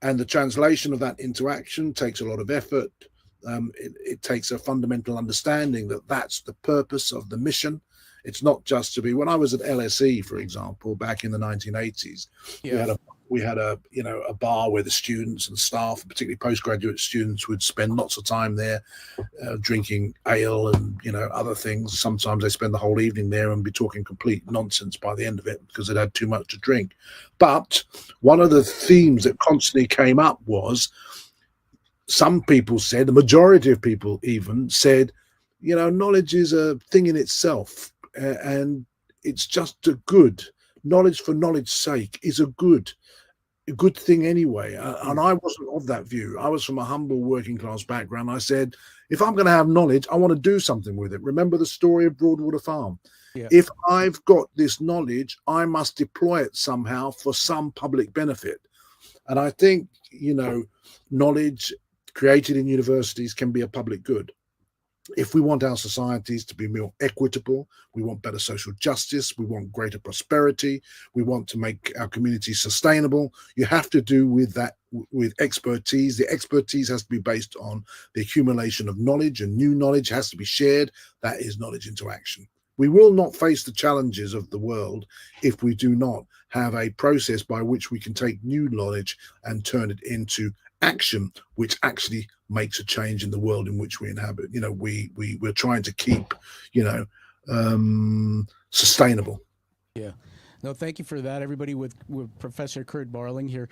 and the translation of that into action takes a lot of effort. It takes a fundamental understanding that that's the purpose of the mission. It's not just to be, when I was at LSE, for example, back in the 1980s, we had a bar where the students and staff, particularly postgraduate students, would spend lots of time there drinking ale and other things. Sometimes they spend the whole evening there and be talking complete nonsense by the end of it because they'd had too much to drink. But one of the themes that constantly came up was some people said, the majority of people even said, knowledge is a thing in itself, and it's just a good knowledge for knowledge's sake is a good thing anyway. And I wasn't of that view. I was from a humble working class background. I said, if I'm going to have knowledge, I want to do something with it. Remember the story of Broadwater Farm. Yeah. If I've got this knowledge, I must deploy it somehow for some public benefit. And I think, knowledge created in universities can be a public good. If we want our societies to be more equitable, we want better social justice, we want greater prosperity, we want to make our communities sustainable, you have to do with that, with expertise. The expertise has to be based on the accumulation of knowledge, and new knowledge has to be shared. That is knowledge into action. We will not face the challenges of the world if we do not have a process by which we can take new knowledge and turn it into action, which actually makes a change in the world in which we inhabit. We're trying to keep, sustainable. Yeah. No, thank you for that, everybody. With Professor Kurt Barling here.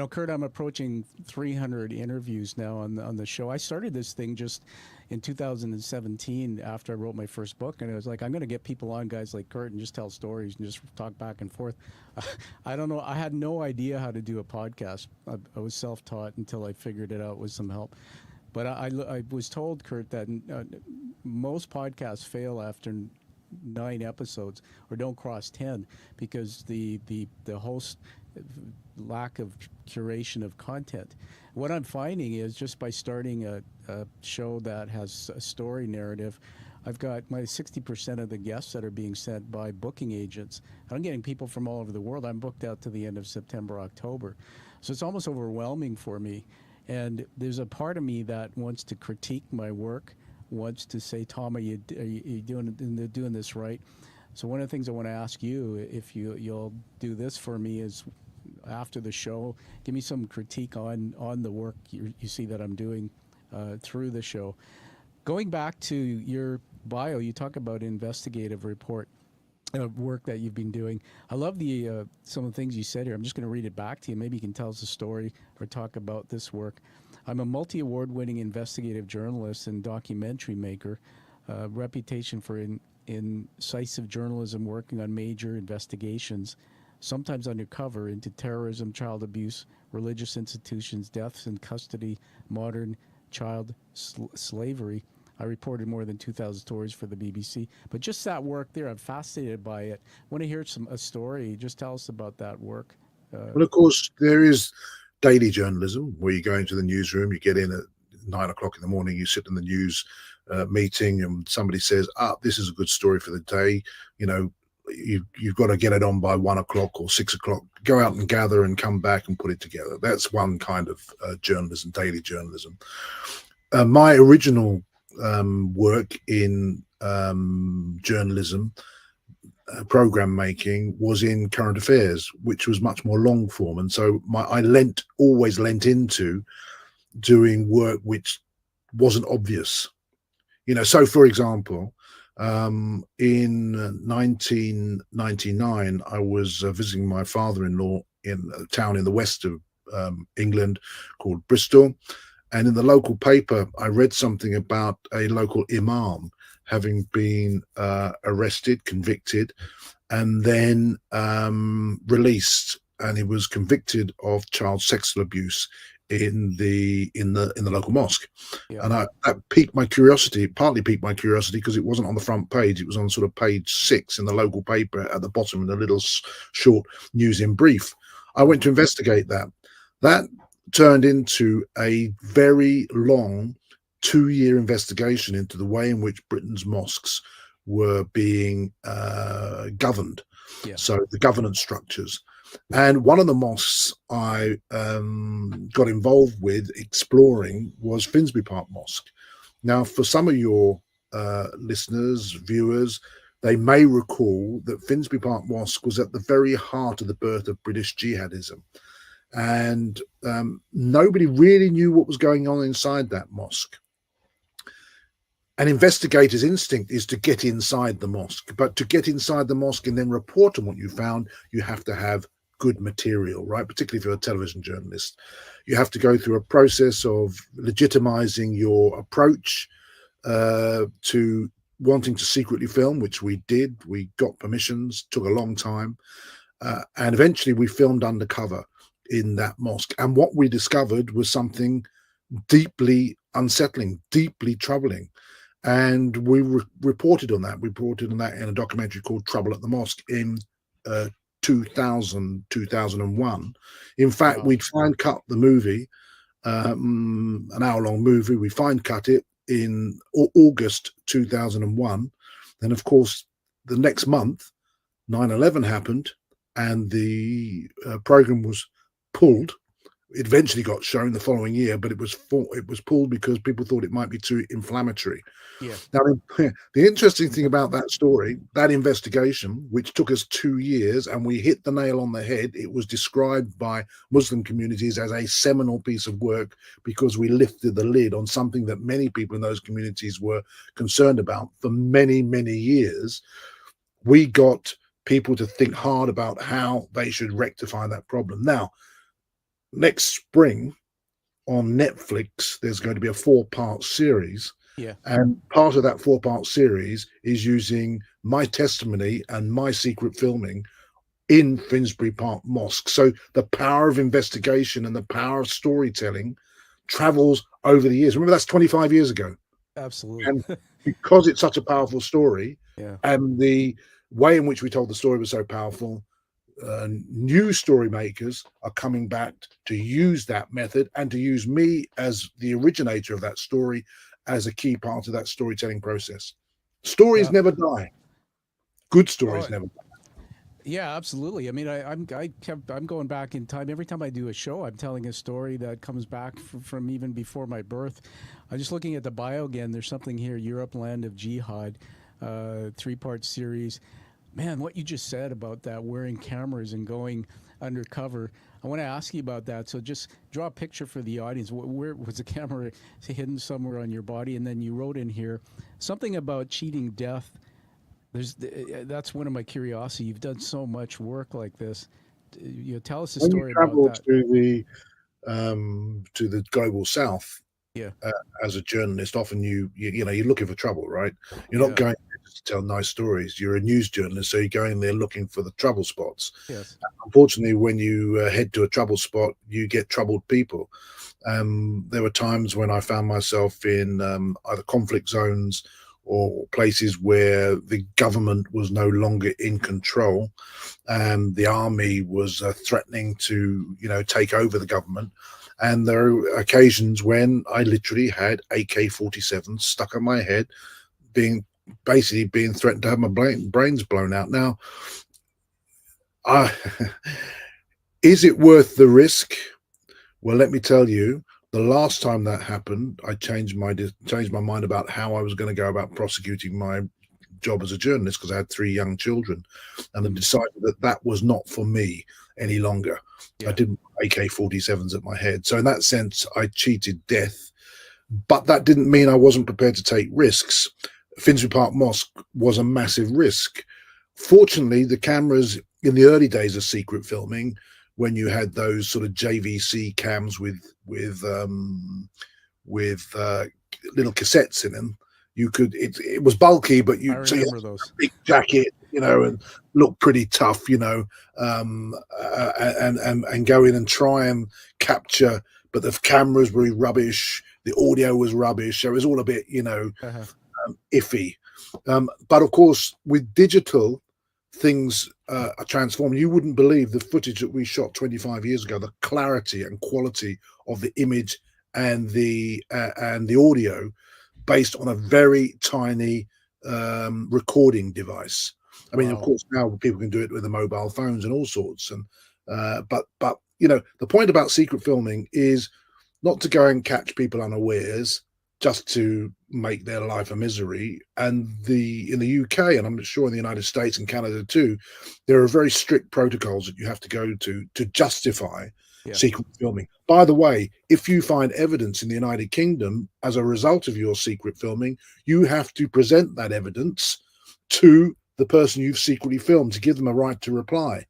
Kurt, I'm approaching 300 interviews now on the show. I started this thing just in 2017 after I wrote my first book, and it was like, I'm going to get people on, guys like Kurt, and just tell stories and just talk back and forth. I don't know. I had no idea how to do a podcast. I was self-taught until I figured it out with some help. But I was told, Kurt, that most podcasts fail after 9 episodes or don't cross 10 because the host lack of curation of content. What I'm finding is just by starting a show that has a story narrative, I've got my 60% of the guests that are being sent by booking agents. I'm getting people from all over the world. I'm booked out to the end of September, October. So it's almost overwhelming for me. And there's a part of me that wants to critique my work, wants to say, Tom, are you doing this right? So one of the things I want to ask you, if you'll do this for me, is after the show, give me some critique on the work you see that I'm doing through the show. Going back to your bio, you talk about investigative report work that you've been doing. I love the some of the things you said here. I'm just going to read it back to you. Maybe you can tell us a story or talk about this work. I'm a multi-award-winning investigative journalist and documentary maker, reputation for incisive journalism, working on major investigations, sometimes undercover, into terrorism, child abuse, religious institutions, deaths in custody, modern child slavery. I reported more than 2,000 stories for the BBC. But just that work there, I'm fascinated by it. Want to hear a story? Just tell us about that work. Well, of course, there is daily journalism where you go into the newsroom, you get in at 9 o'clock in the morning, you sit in the news meeting, and somebody says, this is a good story for the day. You've got to get it on by 1 o'clock or 6 o'clock. Go out and gather and come back and put it together. That's one kind of journalism, daily journalism. My original work in journalism, program making, was in current affairs, which was much more long form. And so I always lent into doing work which wasn't obvious. So for example, in 1999, I was visiting my father-in-law in a town in the west of England called Bristol. And in the local paper, I read something about a local imam having been arrested, convicted, and then released. And he was convicted of child sexual abuse in the local mosque. Yeah. And that piqued my curiosity. Partly piqued my curiosity because it wasn't on the front page. It was on sort of page 6 in the local paper at the bottom in a little short news in brief. I went to investigate that. That turned into a very long 2-year investigation into the way in which Britain's mosques were being governed. Yeah. So the governance structures. And one of the mosques I got involved with exploring was Finsbury Park Mosque. Now, for some of your listeners, viewers, they may recall that Finsbury Park Mosque was at the very heart of the birth of British jihadism. And nobody really knew what was going on inside that mosque. An investigator's instinct is to get inside the mosque, but to get inside the mosque and then report on what you found, you have to have good material, right? Particularly if you're a television journalist, you have to go through a process of legitimizing your approach to wanting to secretly film, which we did. We got permissions, took a long time, and eventually we filmed undercover in that mosque. And what we discovered was something deeply unsettling, deeply troubling. And we reported on that. We reported on that in a documentary called Trouble at the Mosque in 2001. In fact, Wow. we'd fine cut the movie, an hour-long movie. We fine cut it in August 2001. Then, of course, the next month, 9/11 happened, and the program was pulled. It eventually got shown the following year, but it was pulled because people thought it might be too inflammatory. Yeah. Now, the interesting thing about that story, that investigation, which took us 2 years, and we hit the nail on the head, it was described by Muslim communities as a seminal piece of work because we lifted the lid on something that many people in those communities were concerned about for many, many years. We got people to think hard about how they should rectify that problem. Now, next spring on Netflix, there's going to be a 4-part series. Yeah. And part of that 4-part series is using my testimony and my secret filming in Finsbury Park Mosque. So the power of investigation and the power of storytelling travels over the years. Remember, that's 25 years ago. Absolutely. And because it's such a powerful story, Yeah. and the way in which we told the story was so powerful, new story makers are coming back to use that method and to use me as the originator of that story as a key part of that storytelling process. Stories never die. Good stories never die. Yeah, absolutely. I mean, I'm going back in time. Every time I do a show, I'm telling a story that comes back from even before my birth. I'm just looking at the bio again. There's something here: Europe, Land of Jihad, 3-part series. Man, what you just said about that, wearing cameras and going undercover, I want to ask you about that. So just draw a picture for the audience. Where was the camera hidden somewhere on your body? And then you wrote in here something about cheating death. That's one of my curiosity. You've done so much work like this. Tell us a story about that. To the global south, Yeah. As a journalist, often you're looking for trouble, right? You're not going to tell nice stories. You're a news journalist, so you're going there looking for the trouble spots. Yes. Unfortunately, when you head to a trouble spot, you get troubled people. There were times when I found myself in either conflict zones or places where the government was no longer in control, and the army was threatening to, take over the government. And there are occasions when I literally had AK-47 stuck on my head, being threatened to have my brains blown out. Now, is it worth the risk? Well, let me tell you, the last time that happened, I changed my mind about how I was going to go about prosecuting my job as a journalist, because I had 3 young children, and I decided that was not for me any longer. Yeah. I didn't want AK-47s at my head. So in that sense, I cheated death. But that didn't mean I wasn't prepared to take risks. Finsbury Park Mosque was a massive risk. Fortunately, the cameras in the early days of secret filming, when you had those sort of JVC cams with little cassettes in them, you could, it was bulky, but you had a big jacket, and look pretty tough, and go in and try and capture, but the cameras were rubbish, the audio was rubbish, so it was all a bit, iffy. But of course, with digital, things are transformed. You wouldn't believe the footage that we shot 25 years ago, the clarity and quality of the image and the audio, based on a very tiny recording device. I mean, Of course, now people can do it with the mobile phones and all sorts. And but the point about secret filming is not to go and catch people unawares, just to make their life a misery. And in the UK, and I'm sure in the United States and Canada too, there are very strict protocols that you have to go to justify secret filming. By the way, if you find evidence in the United Kingdom as a result of your secret filming, you have to present that evidence to the person you've secretly filmed to give them a right to reply.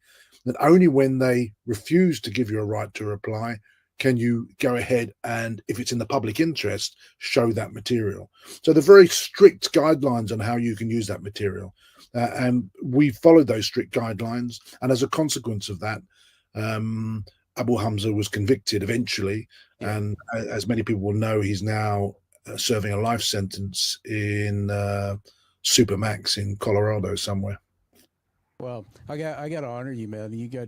that only when they refuse to give you a right to reply can you go ahead and, if it's in the public interest, show that material. So they're very strict guidelines on how you can use that material. And we followed those strict guidelines. And as a consequence of that, Abu Hamza was convicted eventually. Yeah. And as many people will know, he's now serving a life sentence in Supermax in Colorado somewhere. Well, I got to honor you, man. You got,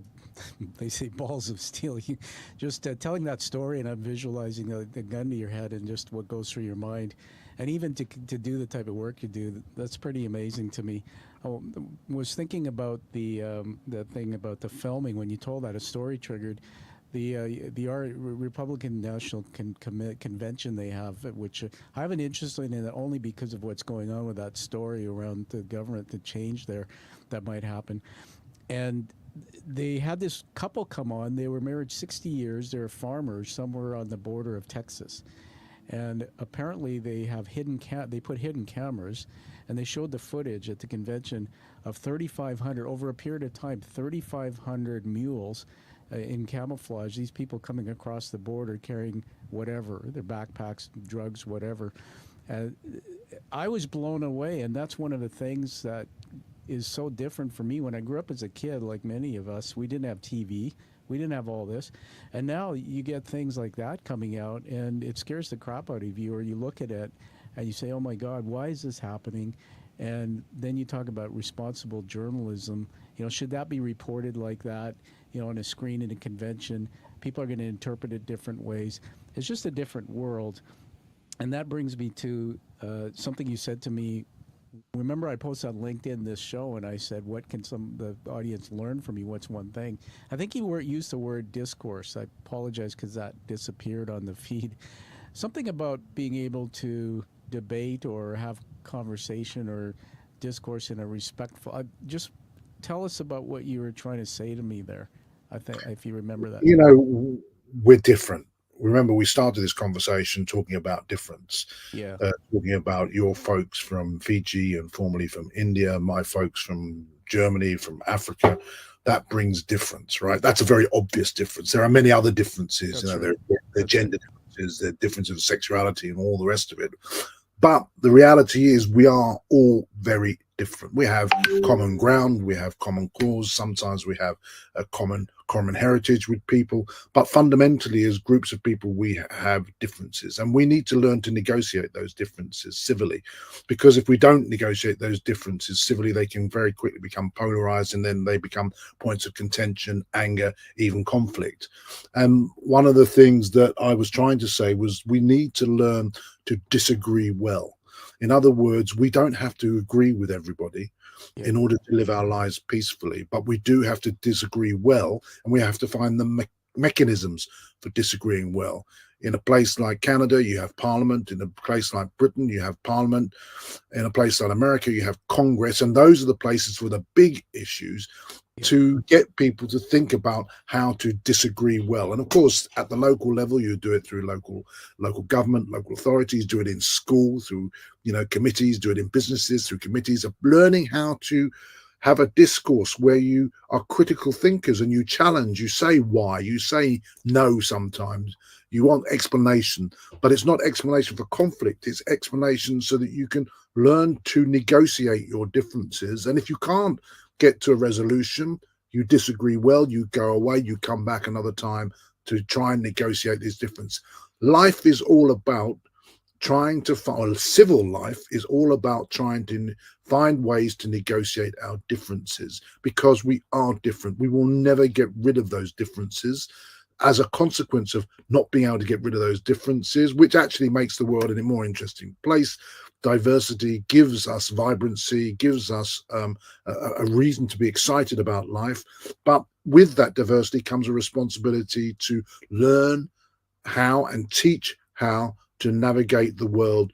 they say, balls of steel. You just telling that story, and I'm visualizing the gun to your head and just what goes through your mind, and even to do the type of work you do. That's pretty amazing to me. I was thinking about the thing about the filming when you told that. A story triggered the Republican National Convention they have, which I have an interest in it only because of what's going on with that story around the government, the change there that might happen. And they had this couple come on. They were married 60 years. They're farmers somewhere on the border of Texas. And apparently they have they put hidden cameras, and they showed the footage at the convention of 3,500, over a period of time, 3,500 mules in camouflage, these people coming across the border carrying whatever, their backpacks, drugs, whatever. I was blown away, and that's one of the things that is so different for me. When I grew up as a kid, like many of us, we didn't have TV. We didn't have all this. And now you get things like that coming out, and it scares the crap out of you, or you look at it and you say, oh my God, why is this happening? And then you talk about responsible journalism. Should that be reported like that, on a screen in a convention? People are going to interpret it different ways. It's just a different world. And that brings me to something you said to me. Remember, I posted on LinkedIn this show, and I said, what can the audience learn from you? What's one thing? I think you used the word discourse. I apologize because that disappeared on the feed. Something about being able to debate or have conversation or discourse in a respectful. Just tell us about what you were trying to say to me there. I think if you remember that. We're different. Remember, we started this conversation talking about difference. Yeah. Talking about your folks from Fiji and formerly from India, my folks from Germany, from Africa. That brings difference, right? That's a very obvious difference. There are many other differences. That's There right. are gender differences, there are differences of sexuality and all the rest of it. But the reality is we are all very different. We have common ground, we have common cause, sometimes we have a common heritage with people, but fundamentally as groups of people we have differences, and we need to learn to negotiate those differences civilly, because if we don't negotiate those differences civilly, they can very quickly become polarized, and then they become points of contention, anger, even conflict. And one of the things that I was trying to say was we need to learn to disagree well. In other words, we don't have to agree with everybody in order to live our lives peacefully, but we do have to disagree well, and we have to find the mechanisms for disagreeing well. In a place like Canada, you have Parliament. In a place like Britain, you have Parliament. In a place like America, you have Congress, and those are the places for the big issues to get people to think about how to disagree well. And of course, at the local level, you do it through local government, local authorities, do it in school, through committees, do it in businesses, through committees of learning how to have a discourse where you are critical thinkers and you challenge, you say why, you say no sometimes. You want explanation, but it's not explanation for conflict. It's explanation so that you can learn to negotiate your differences. And if you can't get to a resolution, you disagree well, you go away, you come back another time to try and negotiate this difference. Life is all about trying to find, civil life is all about trying to find ways to negotiate our differences, because we are different. We will never get rid of those differences. As a consequence of not being able to get rid of those differences, which actually makes the world a more interesting place. Diversity gives us vibrancy, gives us a reason to be excited about life. But with that diversity comes a responsibility to learn how and teach how to navigate the world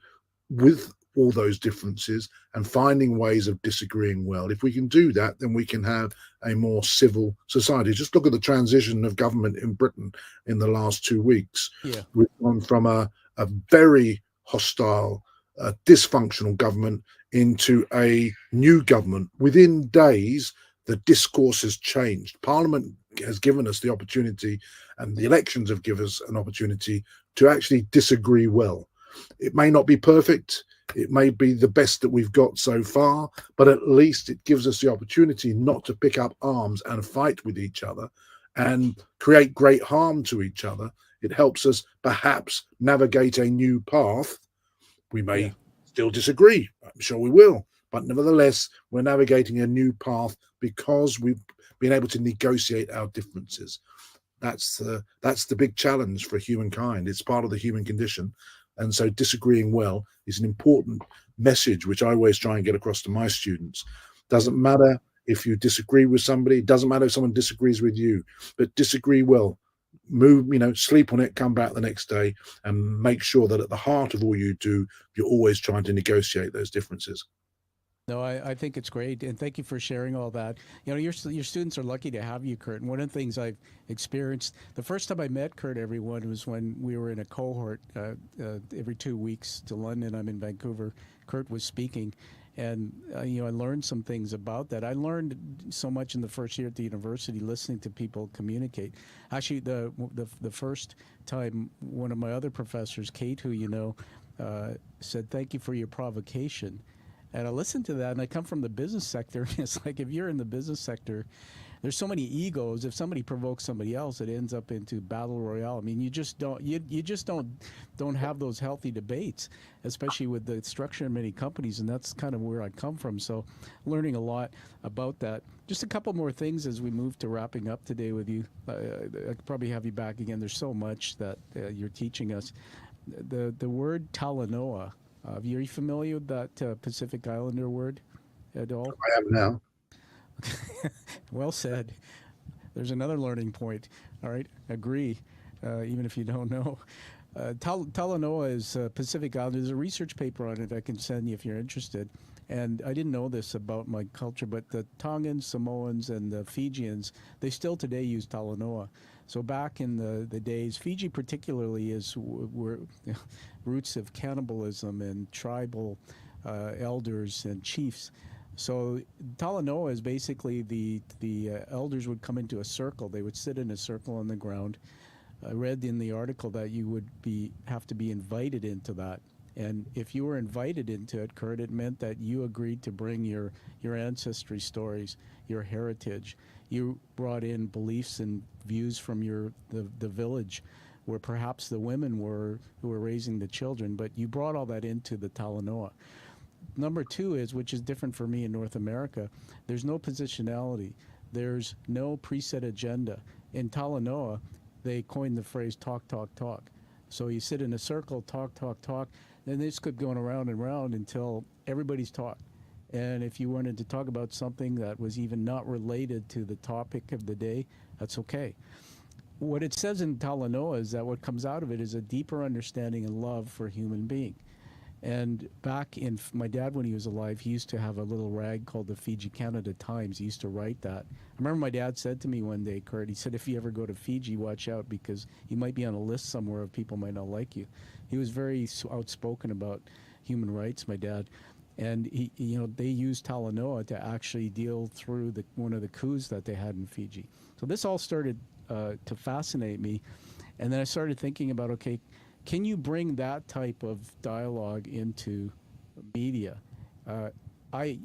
with all those differences and finding ways of disagreeing well. If we can do that, then we can have a more civil society. Just look at the transition of government in Britain in the last 2 weeks. Yeah. We've gone from a very hostile, dysfunctional government into a new government. Within days, the discourse has changed. Parliament has given us the opportunity, and the elections have given us an opportunity to actually disagree well. It may not be perfect. It may be the best that we've got so far, but at least it gives us the opportunity not to pick up arms and fight with each other and create great harm to each other. It helps us perhaps navigate a new path. We may still disagree. I'm sure we will. But nevertheless, we're navigating a new path because we've been able to negotiate our differences. That's the big challenge for humankind. It's part of the human condition. And so disagreeing well is an important message, which I always try and get across to my students. Doesn't matter if you disagree with somebody. It doesn't matter if someone disagrees with you, but disagree well. Move, sleep on it, come back the next day, and make sure that at the heart of all you do, you're always trying to negotiate those differences. No, I think it's great, and thank you for sharing all that. Your students are lucky to have you, Kurt. And one of the things I've experienced, the first time I met Kurt, everyone, was when we were in a cohort every 2 weeks to London. I'm in Vancouver. Kurt was speaking, and I learned some things about that. I learned so much in the first year at the university listening to people communicate. Actually, the first time, one of my other professors, Kate, who said, "Thank you for your provocation." And I listened to that, and I come from the business sector. It's like if you're in the business sector, there's so many egos. If somebody provokes somebody else, it ends up into battle royale. I mean, you just don't have those healthy debates, especially with the structure in many companies. And that's kind of where I come from. So, learning a lot about that. Just a couple more things as we move to wrapping up today with you. I could probably have you back again. There's so much that you're teaching us. The word Talanoa. Are you familiar with that Pacific Islander word at all? I am now. Well said. There's another learning point. All right, agree, even if you don't know. Talanoa is Pacific Islander. There's a research paper on it I can send you if you're interested. And I didn't know this about my culture, but the Tongans, Samoans, and the Fijians, they still today use Talanoa. So back in the days, Fiji particularly were roots of cannibalism and tribal elders and chiefs. So Talanoa is basically the elders would come into a circle. They would sit in a circle on the ground. I read in the article that you would have to be invited into that. And if you were invited into it, Kurt, it meant that you agreed to bring your ancestry stories, your heritage. You brought in beliefs and views from the village, where perhaps the women who were raising the children, but you brought all that into the Talanoa. Number two is, which is different for me in North America, there's no positionality. There's no preset agenda. In Talanoa, they coined the phrase talk, talk, talk. So you sit in a circle, talk, talk, talk, then this could go around and around until everybody's talked. And if you wanted to talk about something that was even not related to the topic of the day, that's okay. What it says in Talanoa is that what comes out of it is a deeper understanding and love for human being. And back in my dad, when he was alive, he used to have a little rag called the Fiji Canada Times. He used to write that. I remember my dad said to me one day, Kurt, he said, if you ever go to Fiji, watch out because you might be on a list somewhere of people might not like you. He was very outspoken about human rights, my dad. And they used Talanoa to actually deal through one of the coups that they had in Fiji. So this all started to fascinate me. And then I started thinking about, okay, can you bring that type of dialogue into media? I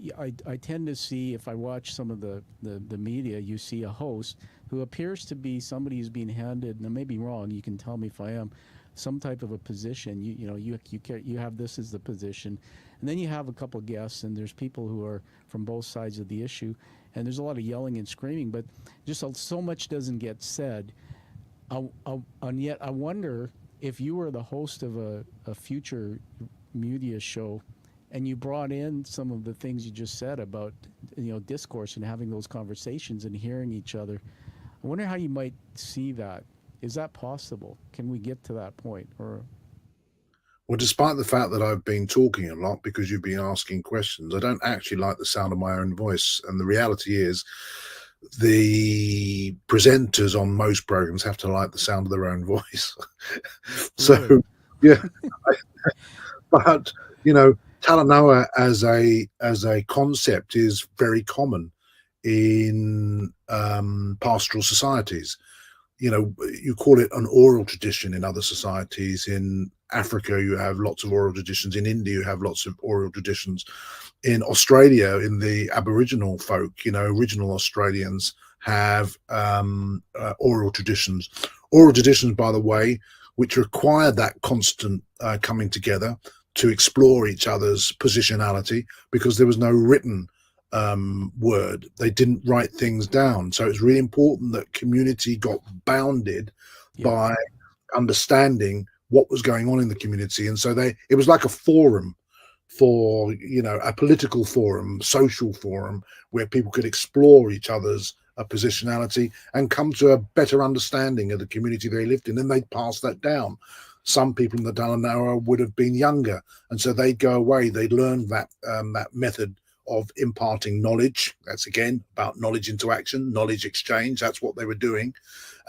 tend to see, if I watch some of the media, you see a host who appears to be somebody who's being handed, and I may be wrong, you can tell me if I am, some type of a position. You have this as the position, and then you have a couple of guests, and there's people who are from both sides of the issue, and there's a lot of yelling and screaming, but just so much doesn't get said. And yet I wonder if you were the host of a future media show and you brought in some of the things you just said about discourse and having those conversations and hearing each other, I wonder how you might see that. Is that possible? Can we get to that point? Or well, despite the fact that I've been talking a lot because you've been asking questions, I don't actually like the sound of my own voice. And the reality is the presenters on most programs have to like the sound of their own voice. So, yeah. But, Talanoa as a concept is very common in pastoral societies. You know, you call it an oral tradition in other societies. In Africa, you have lots of oral traditions. In India, you have lots of oral traditions. In Australia, in the Aboriginal folk, you know, original Australians have oral traditions. Oral traditions, by the way, which require that constant coming together to explore each other's positionality, because there was no written word. They didn't write things down. So it's really important that community got bounded by understanding what was going on in the community. And so it was like a forum for, you know, a political forum, social forum, where people could explore each other's positionality and come to a better understanding of the community they lived in. And they'd pass that down. Some people in the Dalinara would have been younger, and so they'd go away. They'd learn that method of imparting knowledge. That's again about knowledge interaction, knowledge exchange. That's what they were doing.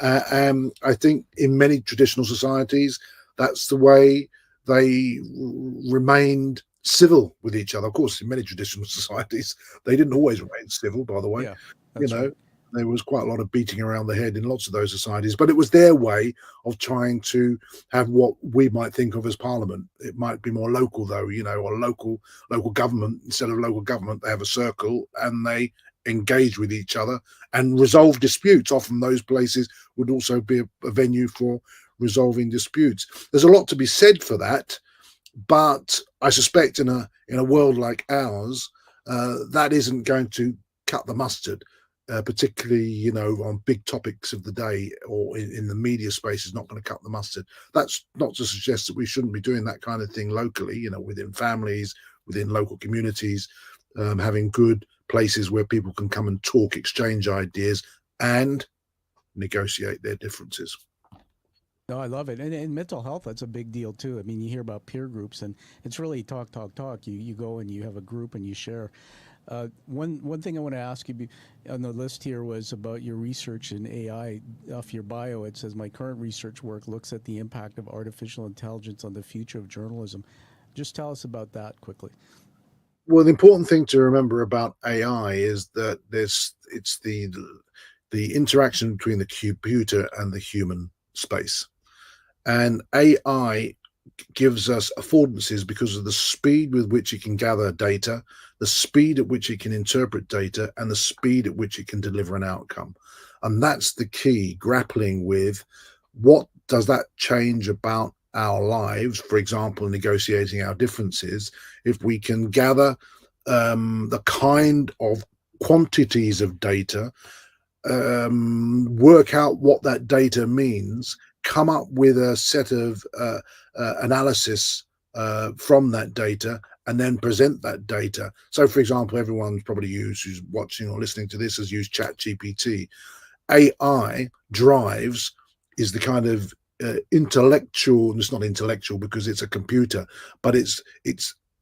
I think in many traditional societies, that's the way they remained civil with each other. Of course, in many traditional societies, they didn't always remain civil, by the way. Yeah, you know, right. There was quite a lot of beating around the head in lots of those societies, but it was their way of trying to have what we might think of as parliament. It might be more local, though, you know, or local government. Instead of local government, they have a circle and they engage with each other and resolve disputes. Often those places would also be a venue for resolving disputes. There's a lot to be said for that, but I suspect in a world like ours, that isn't going to cut the mustard. Particularly, you know, on big topics of the day or in the media space, is not going to cut the mustard. That's not to suggest that we shouldn't be doing that kind of thing locally, you know, within families, within local communities, having good places where people can come and talk, exchange ideas and negotiate their differences. No, I love it. And in mental health, that's a big deal too. I mean, you hear about peer groups, and it's really talk. You go and you have a group and you share. One thing I want to ask you on the list here was about your research in AI. Off your bio, it says, my current research work looks at the impact of artificial intelligence on the future of journalism. Just tell us about that quickly. Well, the important thing to remember about AI is that it's the interaction between the computer and the human space. And AI gives us affordances because of the speed with which it can gather data, the speed at which it can interpret data, and the speed at which it can deliver an outcome. And that's the key, grappling with what does that change about our lives, for example, negotiating our differences. If we can gather the kind of quantities of data, work out what that data means, come up with a set of analysis from that data, and then present that data. So, for example, everyone's probably who's watching or listening to this has used ChatGPT. AI drives is the kind of intellectual, and it's not intellectual because it's a computer, but it's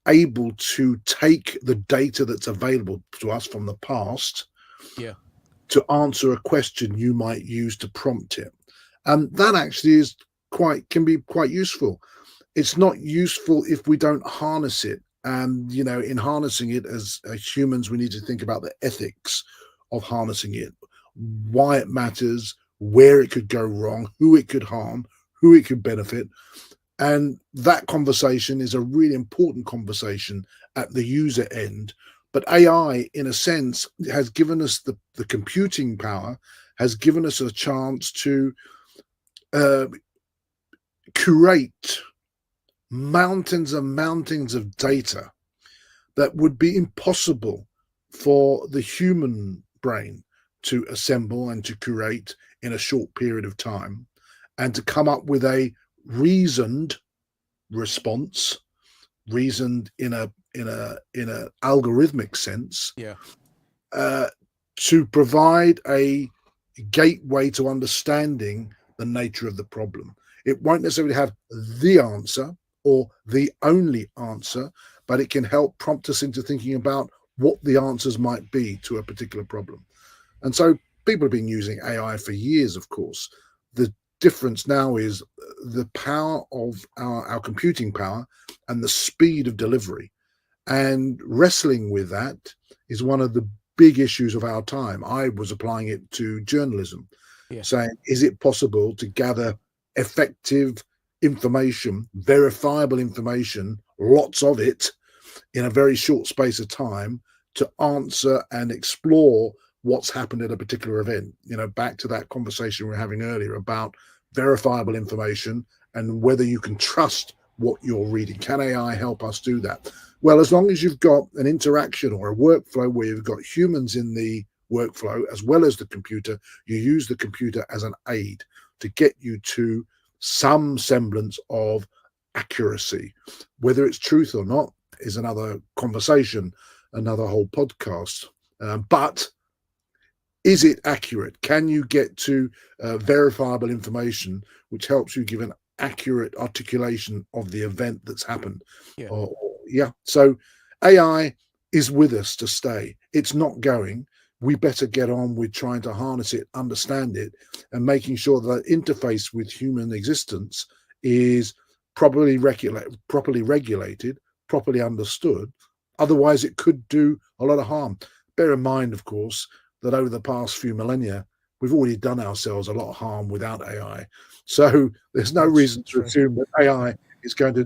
able to take the data that's available to us from the past, to answer a question you might use to prompt it. And that actually can be quite useful. It's not useful if we don't harness it. And, you know, in harnessing it as humans, we need to think about the ethics of harnessing it, why it matters, where it could go wrong, who it could harm, who it could benefit. And that conversation is a really important conversation at the user end. But AI, in a sense, has given us the computing power, has given us a chance to curate mountains and mountains of data that would be impossible for the human brain to assemble and to curate in a short period of time, and to come up with a reasoned response, reasoned in a algorithmic sense, to provide a gateway to understanding the nature of the problem. It won't necessarily have the answer or the only answer, but it can help prompt us into thinking about what the answers might be to a particular problem. And so people have been using AI for years, of course. The difference now is the power of our computing power and the speed of delivery. And wrestling with that is one of the big issues of our time. I was applying it to journalism, saying, is it possible to gather effective information, verifiable information, lots of it, in a very short space of time to answer and explore what's happened at a particular event? Back to that conversation we were having earlier about verifiable information and whether you can trust what you're reading. Can AI help us do that? Well, as long as you've got an interaction or a workflow where you've got humans in the workflow as well as the computer, you use the computer as an aid to get you to some semblance of accuracy. Whether it's truth or not is another conversation, another whole podcast. But is it accurate? Can you get to verifiable information which helps you give an accurate articulation of the event that's happened? So AI is with us to stay. It's not going. We better get on with trying to harness it, understand it, and making sure that interface with human existence is properly regulated, properly understood. Otherwise, it could do a lot of harm. Bear in mind, of course, that over the past few millennia, we've already done ourselves a lot of harm without AI. So there's no reason to assume that AI is going to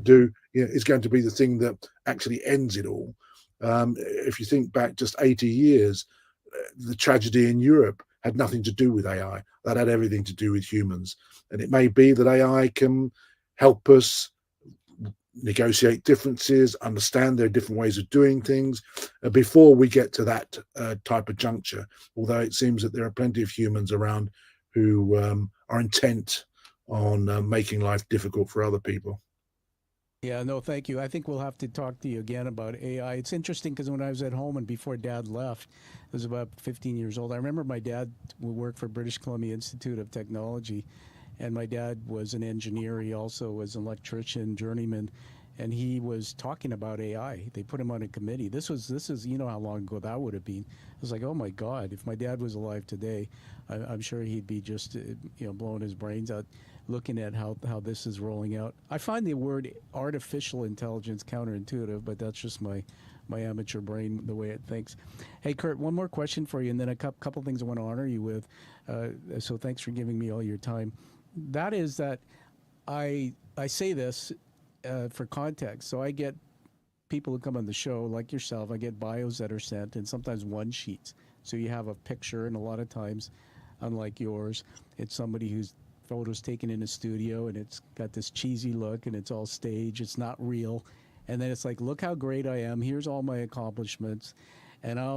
be the thing that actually ends it all. If you think back just 80 years, the tragedy in Europe had nothing to do with AI. That had everything to do with humans. And it may be that AI can help us negotiate differences, understand there are different ways of doing things before we get to that type of juncture. Although it seems that there are plenty of humans around who are intent on making life difficult for other people. Yeah, no, thank you. I think we'll have to talk to you again about AI. It's interesting because when I was at home and before Dad left, I was about 15 years old. I remember my dad worked for British Columbia Institute of Technology, and my dad was an engineer. He also was an electrician, journeyman, and he was talking about AI. They put him on a committee. This is how long ago that would have been. I was like, oh my God, if my dad was alive today, I'm sure he'd be just blowing his brains out, looking at how this is rolling out. I find the word artificial intelligence counterintuitive, but that's just my amateur brain, the way it thinks. Hey, Kurt, one more question for you, and then a couple things I want to honor you with. So thanks for giving me all your time. That is that I say this for context. So I get people who come on the show, like yourself, I get bios that are sent, and sometimes one sheets. So you have a picture, and a lot of times, unlike yours, it's somebody whose photos taken in a studio, and it's got this cheesy look, and it's all staged. It's not real. And then it's like, look how great I am. Here's all my accomplishments. And I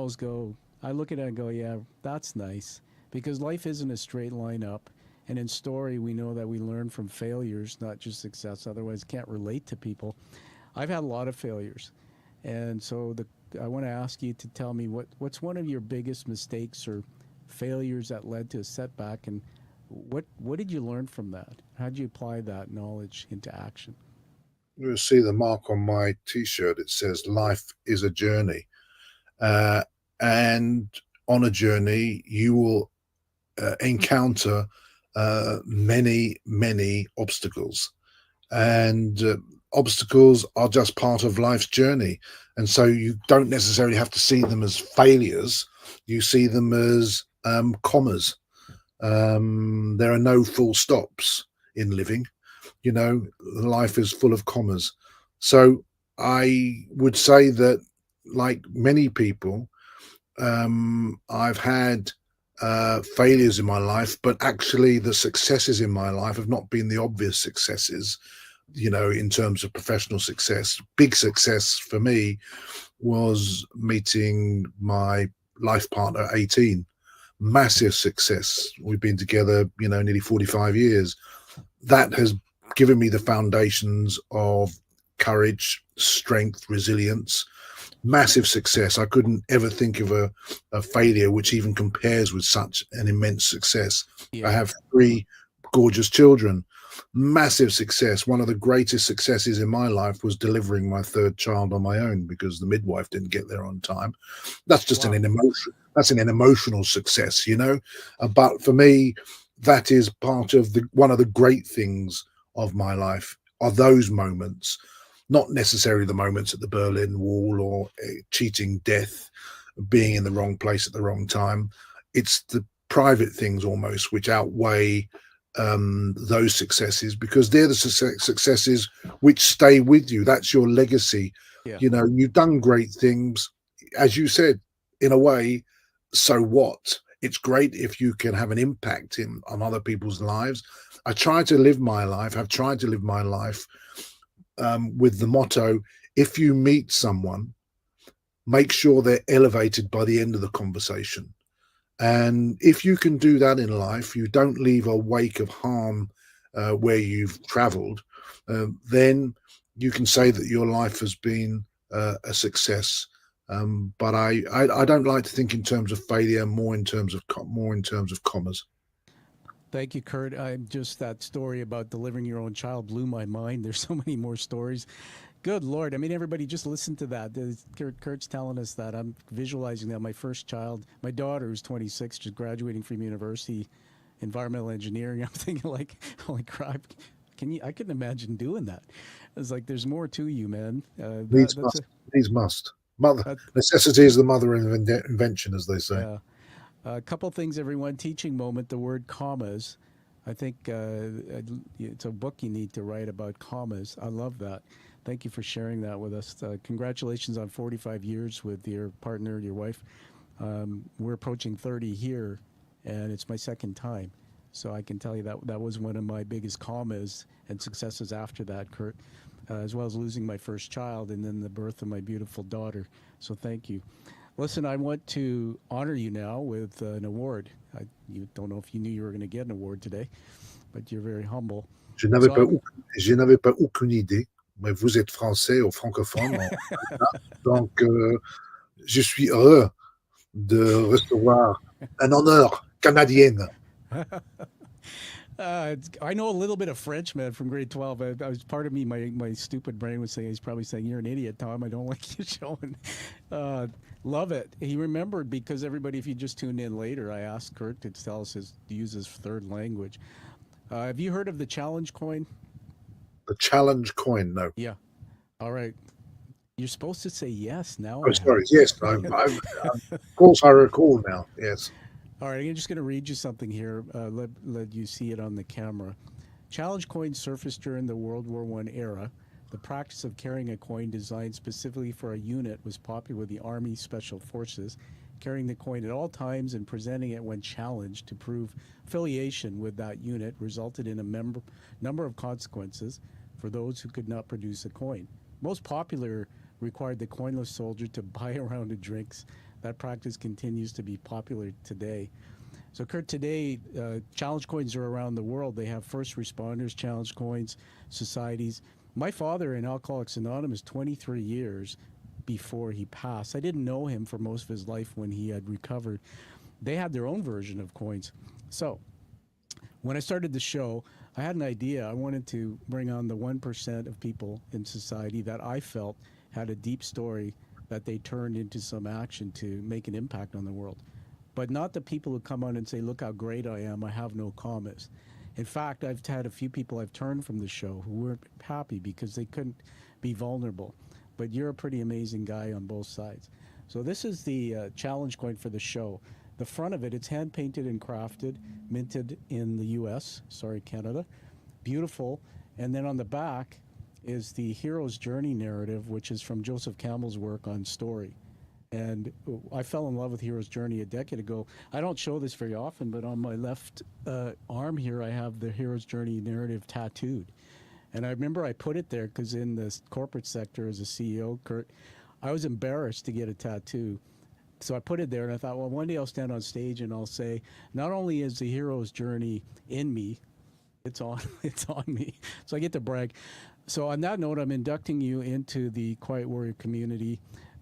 look at it and go, yeah, that's nice. Because life isn't a straight line up. And in story, we know that we learn from failures, not just success. Otherwise, can't relate to people. I've had a lot of failures. And so I want to ask you to tell me what's one of your biggest mistakes or failures that led to a setback, and what did you learn from that? How did you apply that knowledge into action? You'll see the mark on my T-shirt. It says, life is a journey. And on a journey, you will encounter many, many obstacles. And obstacles are just part of life's journey. And so you don't necessarily have to see them as failures. You see them as commas. There are no full stops in living. Life is full of commas. So I would say that, like many people, I've had failures in my life, but actually the successes in my life have not been the obvious successes, in terms of professional success. Big success for me was meeting my life partner at 18. Massive success. We've been together, nearly 45 years. That has given me the foundations of courage, strength, resilience. Massive success. I couldn't ever think of a failure which even compares with such an immense success. Yeah. I have 3 gorgeous children. Massive success. One of the greatest successes in my life was delivering my 3rd child on my own because the midwife didn't get there on time. That's just an emotional success, But for me, that is part of one of the great things of my life are those moments, not necessarily the moments at the Berlin Wall or cheating death, being in the wrong place at the wrong time. It's the private things almost which outweigh those successes, because they're the successes which stay with you. That's your legacy. Yeah. You know, you've done great things, as you said, in a way. So what? It's great if you can have an impact on other people's lives. I try to live my life. I've tried to live my life with the motto: if you meet someone, make sure they're elevated by the end of the conversation. And if you can do that in life, you don't leave a wake of harm where you've traveled, then you can say that your life has been a success. But I don't like to think in terms of failure, more in terms of commas. Thank you, Kurt. Just that story about delivering your own child blew my mind. There's so many more stories. Good Lord. I mean, everybody just listen to that. Kurt's telling us that. I'm visualizing that my first child, my daughter who's 26, just graduating from university, environmental engineering. I'm thinking like, holy crap, I couldn't imagine doing that. It's like, there's more to you, man. Needs must. Necessity is the mother of invention, as they say. Yeah. A couple things, everyone. Teaching moment, the word commas. I think it's a book you need to write about commas. I love that. Thank you for sharing that with us. Congratulations on 45 years with your partner, your wife. We're approaching 30 here, and it's my second time. So I can tell you that was one of my biggest commas and successes after that, Kurt, as well as losing my first child and then the birth of my beautiful daughter. So thank you. Listen, I want to honor you now with an award. You don't know if you knew you were going to get an award today, but you're very humble. Je n'avais pas aucune idée, mais vous êtes français ou francophone. Donc, je suis heureux de recevoir un honneur canadien. I know a little bit of French, man, from grade 12. I was part of me, my stupid brain was saying, he's probably saying, you're an idiot, Tom. I don't like you showing. Love it. He remembered because everybody, if you just tuned in later, I asked Kurt to tell us to use his third language. Have you heard of the challenge coin? The challenge coin, no. Yeah. All right. You're supposed to say yes now. Oh, sorry. Yes. Of course, I recall now. Yes. All right. I'm just going to read you something here. Let you see it on the camera. Challenge coins surfaced during the World War I era. The practice of carrying a coin designed specifically for a unit was popular with the Army Special Forces. Carrying the coin at all times and presenting it when challenged to prove affiliation with that unit resulted in a number of consequences for those who could not produce a coin. Most popular required the coinless soldier to buy a round of drinks. That practice continues to be popular today. So, Kurt, today, challenge coins are around the world. They have first responders, challenge coins, societies. My father in Alcoholics Anonymous, 23 years before he passed. I didn't know him for most of his life when he had recovered. They had their own version of coins. So, when I started the show, I had an idea. I wanted to bring on the 1% of people in society that I felt had a deep story that they turned into some action to make an impact on the world. But not the people who come on and say, look how great I am, I have no commas. In fact, I've had a few people I've turned from the show who weren't happy because they couldn't be vulnerable. But you're a pretty amazing guy on both sides. So this is the challenge coin for the show. The front of it, it's hand-painted and crafted, minted in the U.S., Canada. Beautiful. And then on the back is the hero's journey narrative, which is from Joseph Campbell's work on story. And I fell in love with Hero's Journey a decade ago. I don't show this very often, but on my left arm here, I have the Hero's Journey narrative tattooed. And I remember I put it there because in the corporate sector as a CEO, Kurt, I was embarrassed to get a tattoo. So I put it there and I thought, well, one day I'll stand on stage and I'll say, not only is the hero's journey in me, it's on me. So I get to brag. So on that note, I'm inducting you into the Quiet Warrior community.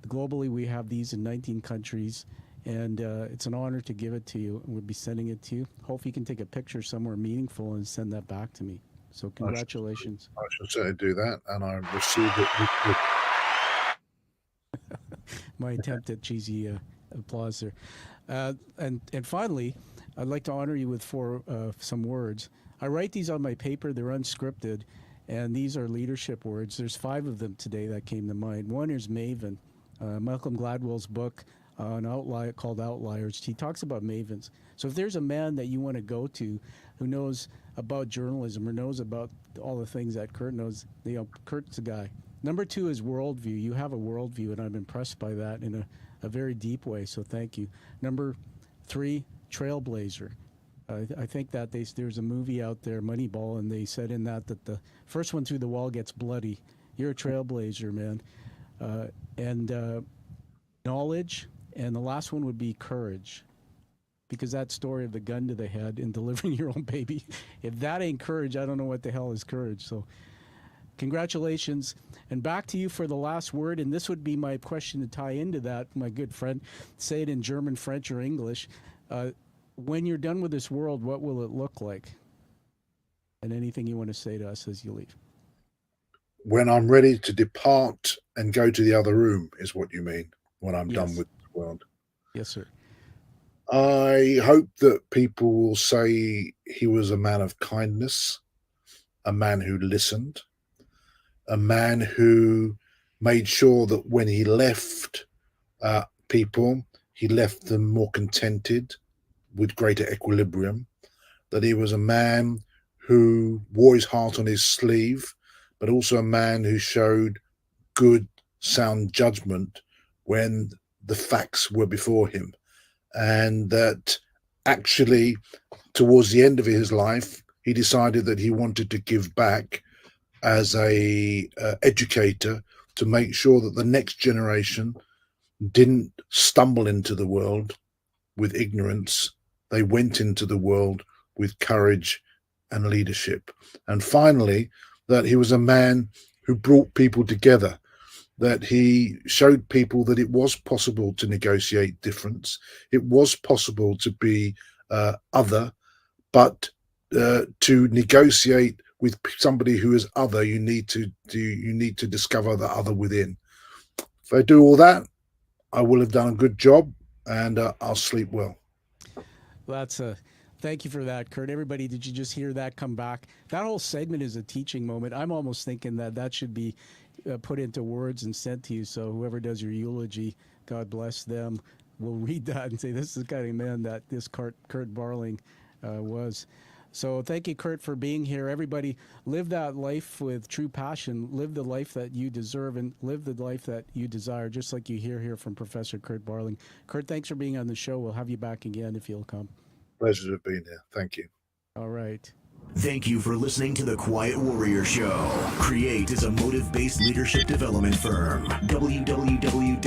Globally, we have these in 19 countries, and it's an honor to give it to you. We'll be sending it to you. Hope you can take a picture somewhere meaningful and send that back to me. So congratulations. I shall certainly do that, and I received it. My attempt at cheesy applause there. And finally, I'd like to honor you with some words. I write these on my paper. They're unscripted, and these are leadership words. There's 5 of them today that came to mind. One is Maven. Malcolm Gladwell's book called Outliers. He talks about mavens. So if there's a man that you want to go to who knows about journalism or knows about all the things that Kurt knows, Kurt's the guy. Number 2 is worldview. You have a worldview, and I'm impressed by that in a very deep way, so thank you. Number 3, trailblazer. I think that there's a movie out there, Moneyball, and they said in that the first one through the wall gets bloody. You're a trailblazer, man. And knowledge, and the last one would be courage. Because that story of the gun to the head and delivering your own baby, if that ain't courage, I don't know what the hell is courage. So congratulations. And back to you for the last word. And this would be my question to tie into that, my good friend. Say it in German, French, or English. When you're done with this world, what will it look like? And anything you want to say to us as you leave? When I'm ready to depart and go to the other room is what you mean, when I'm done with the world. Yes, sir. I hope that people will say he was a man of kindness, a man who listened, a man who made sure that when he left people, he left them more contented, with greater equilibrium, that he was a man who wore his heart on his sleeve, but also a man who showed good, sound judgment when the facts were before him. And that actually, towards the end of his life, he decided that he wanted to give back as a educator to make sure that the next generation didn't stumble into the world with ignorance. They went into the world with courage and leadership. And finally, that he was a man who brought people together, that he showed people that it was possible to negotiate difference. It was possible to be other, but to negotiate with somebody who is other, you need to discover the other within. If I do all that, I will have done a good job, and I'll sleep well. Thank you for that, Kurt. Everybody, did you just hear that come back? That whole segment is a teaching moment. I'm almost thinking that should be put into words and sent to you. So whoever does your eulogy, God bless them, will read that and say, this is the kind of man that this Kurt Barling was. So thank you, Kurt, for being here. Everybody, live that life with true passion. Live the life that you deserve and live the life that you desire, just like you hear here from Professor Kurt Barling. Kurt, thanks for being on the show. We'll have you back again if you'll come. Pleasure to have been here. Thank you. All right. Thank you for listening to The Quiet Warrior Show. Create is a motive-based leadership development firm. www.kreat.ca